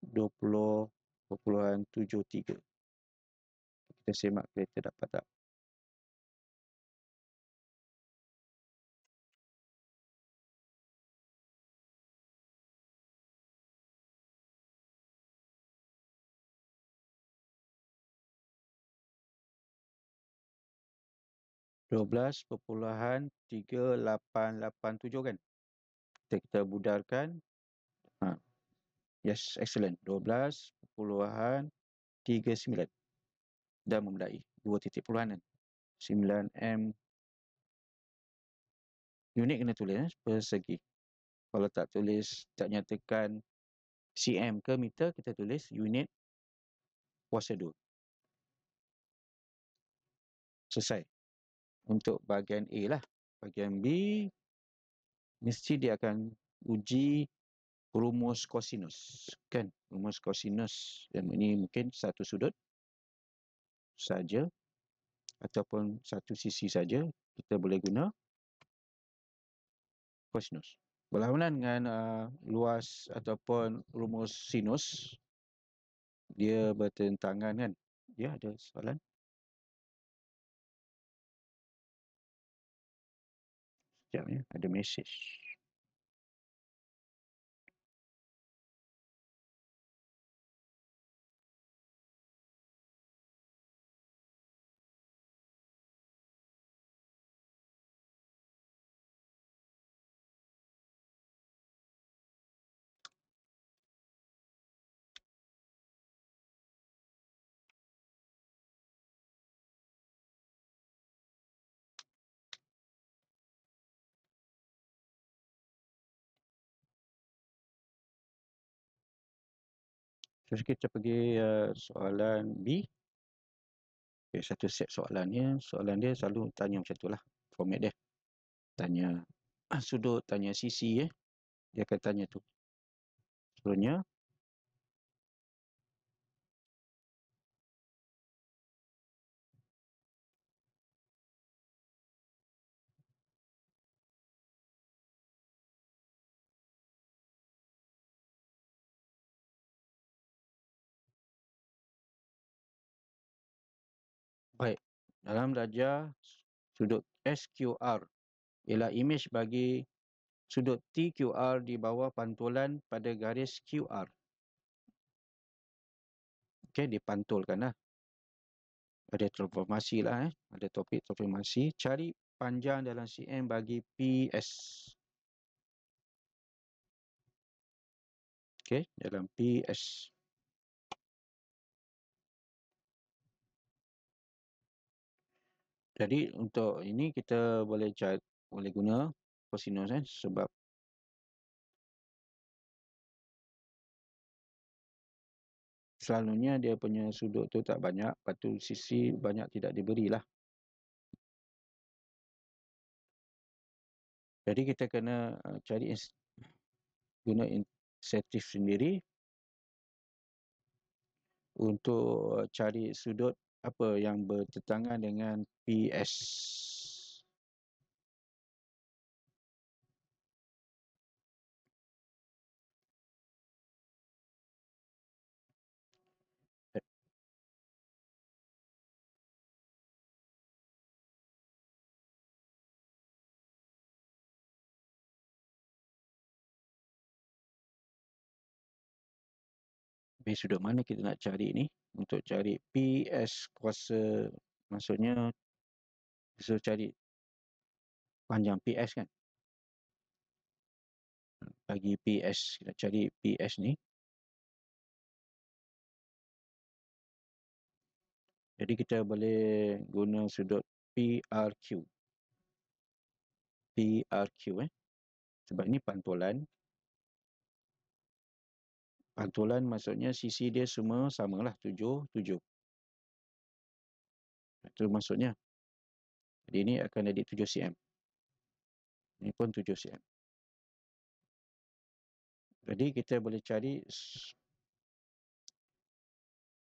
20.73. Kita semak kereta dapat tak? 12,3887 kan. Kita budarkan. Yes, excellent. 12,39. Dah memadai. 2 titik puluhan kan. 9M unit kena tulis persegi. Kalau tak tulis, tak nyatakan cm ke meter, kita tulis unit kuasa 2. Selesai. Untuk bahagian A lah. Bahagian B, mesti dia akan uji rumus kosinus. Kan? Rumus kosinus. Dan ini mungkin satu sudut saja. Ataupun satu sisi saja. Kita boleh guna kosinus. Berlawanan dengan luas ataupun rumus sinus, dia bertentangan kan. Ya, ada soalan. Sekejap ya, ada mesej. Terus kita pergi soalan B. Okay, satu set soalannya. Soalan dia selalu tanya macam tu lah. Format dia. Tanya sudut, tanya sisi. Dia akan tanya tu. Sebenarnya, baik. Dalam darjah sudut SQR ialah imej bagi sudut TQR di bawah pantulan pada garis QR. Okey, dipantulkan lah. Ada transformasi lah. Ada topik transformasi. Cari panjang dalam cm bagi PS. Okey, dalam PS. Jadi untuk ini kita boleh guna kosinus sebab selalunya dia punya sudut tu tak banyak, lepas tu sisi banyak tidak diberilah. Jadi kita kena cari guna insentif sendiri untuk cari sudut apa yang bertentangan dengan PS. Tapi sudut mana kita nak cari ni? Untuk cari PS kuasa, maksudnya kita cari panjang PS kan? Bagi PS, kita cari PS ni. Jadi kita boleh guna sudut PRQ. PRQ sebab ini pantulan. Pantulan maksudnya sisi dia semua samalah 7, 7. Itu maksudnya. Jadi ini akan jadi 7 cm. Ini pun 7 cm. Jadi kita boleh cari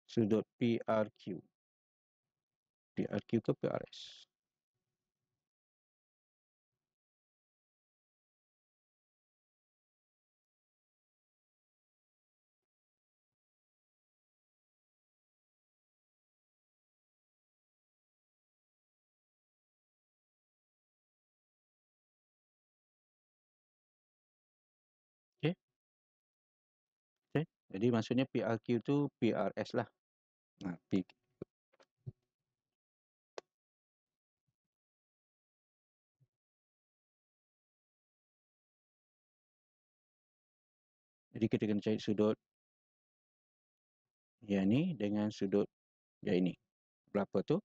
sudut PRQ. PRQ ke PRS. Okey. Okey. Jadi maksudnya PRQ tu PRS lah. Nah, Jadi kita kena cari sudut yang ni dengan sudut yang ini. Berapa tu?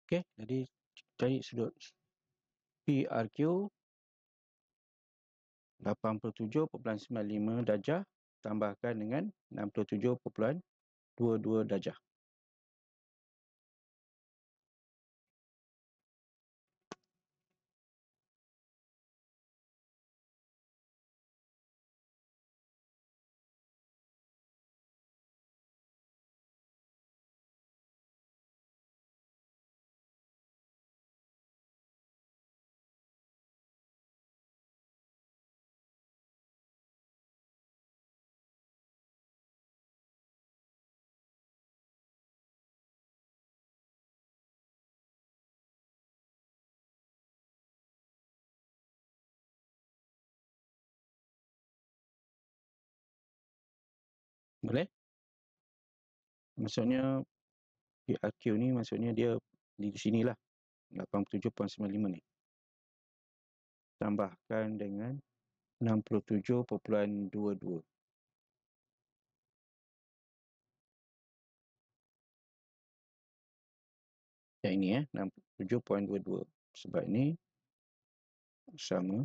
Okey, jadi cari sudut PRQ 87.95 darjah tambahkan dengan 67.22 darjah. Boleh? Maksudnya PRQ ni maksudnya dia di sinilah 87.95 ni. Tambahkan dengan 67.22. Yang ini 67.22. Sebab ini sama.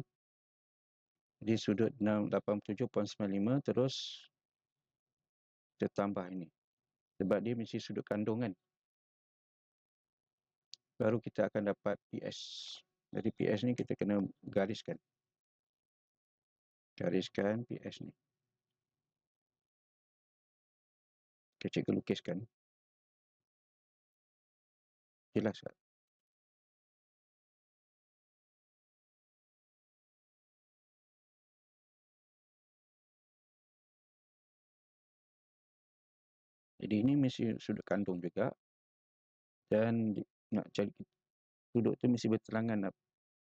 Jadi sudut 87.95 terus kita tambah ini. Sebab dia mesti sudut kandung kan. Baru kita akan dapat PS. Jadi PS ni kita kena gariskan. Gariskan PS ni. Kita cikgu lukiskan. Jelas tak? Jadi ini mesti sudut kandung juga. Dan nak cari sudut tu mesti bertelangan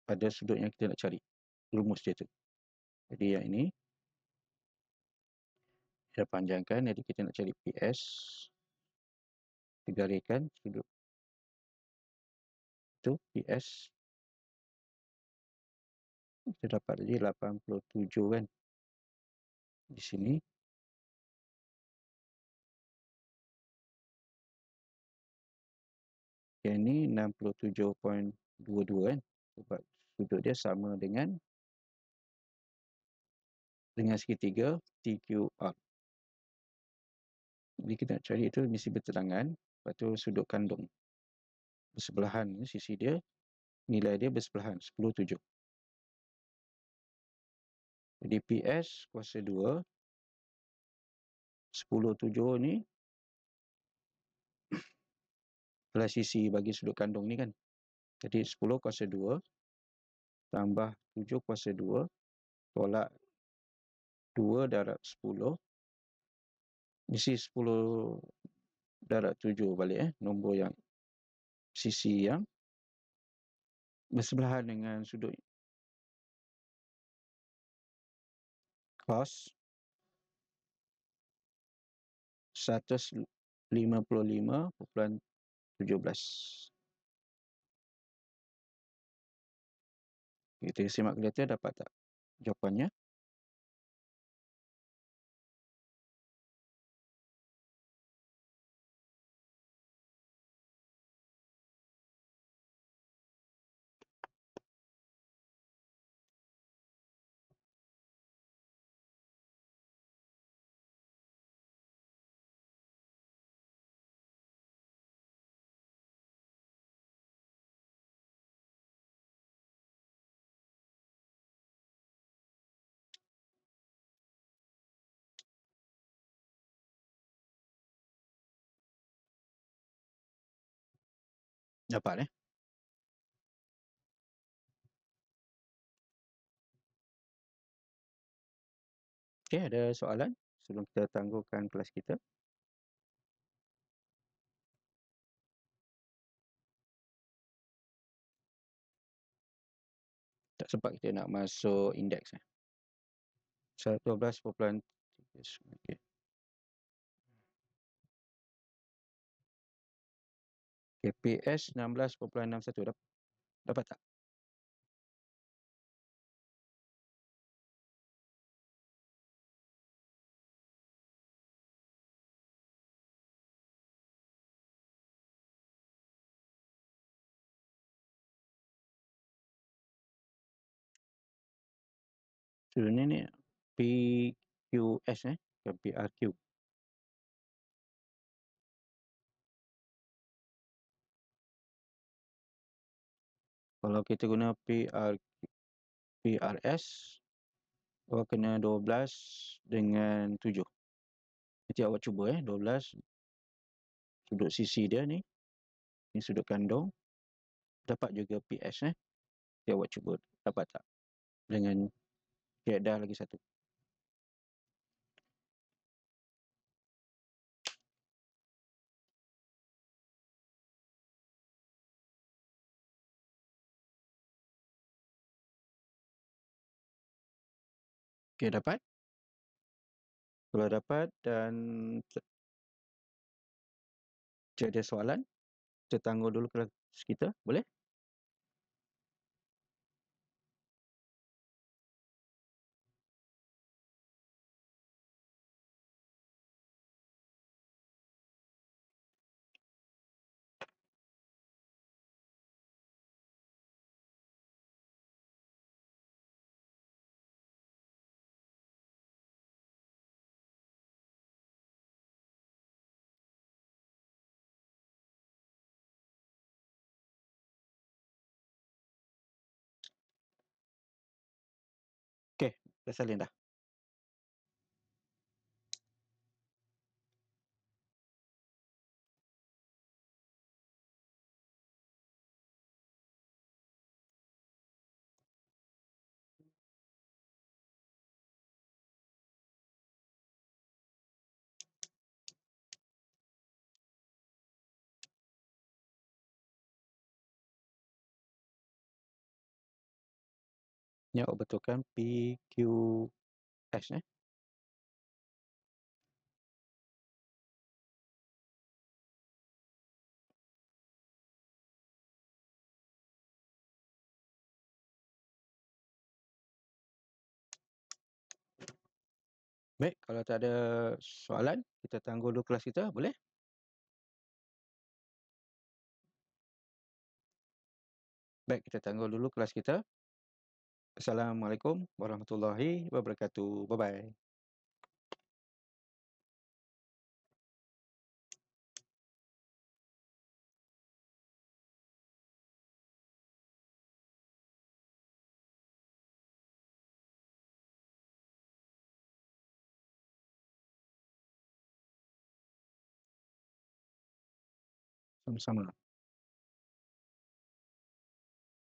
pada sudut yang kita nak cari. Rumus dia tu. Jadi yang ini kita panjangkan. Jadi kita nak cari PS. Kita gariskan sudut tu PS. Kita dapat tadi 87 kan. Di sini. Yang ni 67.22 kan. Sebab sudut dia sama dengan segitiga TQR. Jadi kita nak cari itu mesti bertelangan. Lepas tu sudut kandung. Bersebelahan sisi dia. Nilai dia bersebelahan 10/7. Jadi PS kuasa 2. 10/7 ni adalah sisi bagi sudut kandung ni kan. Jadi 10 kuasa 2 tambah 7 kuasa 2 tolak 2/10. Isi 10/7 balik nombor yang sisi yang bersebelahan dengan sudut cos 155.17. Kita simak kalkulator, dapat tak jawapannya? Dapat Okey, ada soalan sebelum kita tangguhkan kelas kita? Tak sempat kita nak masuk indeks 12.3. Okey. KPS 16.61 dapat tak? Sebenarnya ni PQS ke PRQ. Kalau kita guna PRS, awak kena 12 dengan 7. Nanti awak cuba 12 sudut sisi dia ni sudut kandung, dapat juga PS Nanti awak cuba dapat tak dengan kaedah lagi satu. Okey, dapat? Kalau dapat dan ada soalan, kita tangguh dulu kelas kita, boleh? Okey, dah salin dah. Ni awak betulkan PQS Baik, kalau tak ada soalan, kita tangguh dulu kelas kita, boleh? Baik, kita tangguh dulu kelas kita. Assalamualaikum warahmatullahi wabarakatuh. Bye-bye. Sama-sama.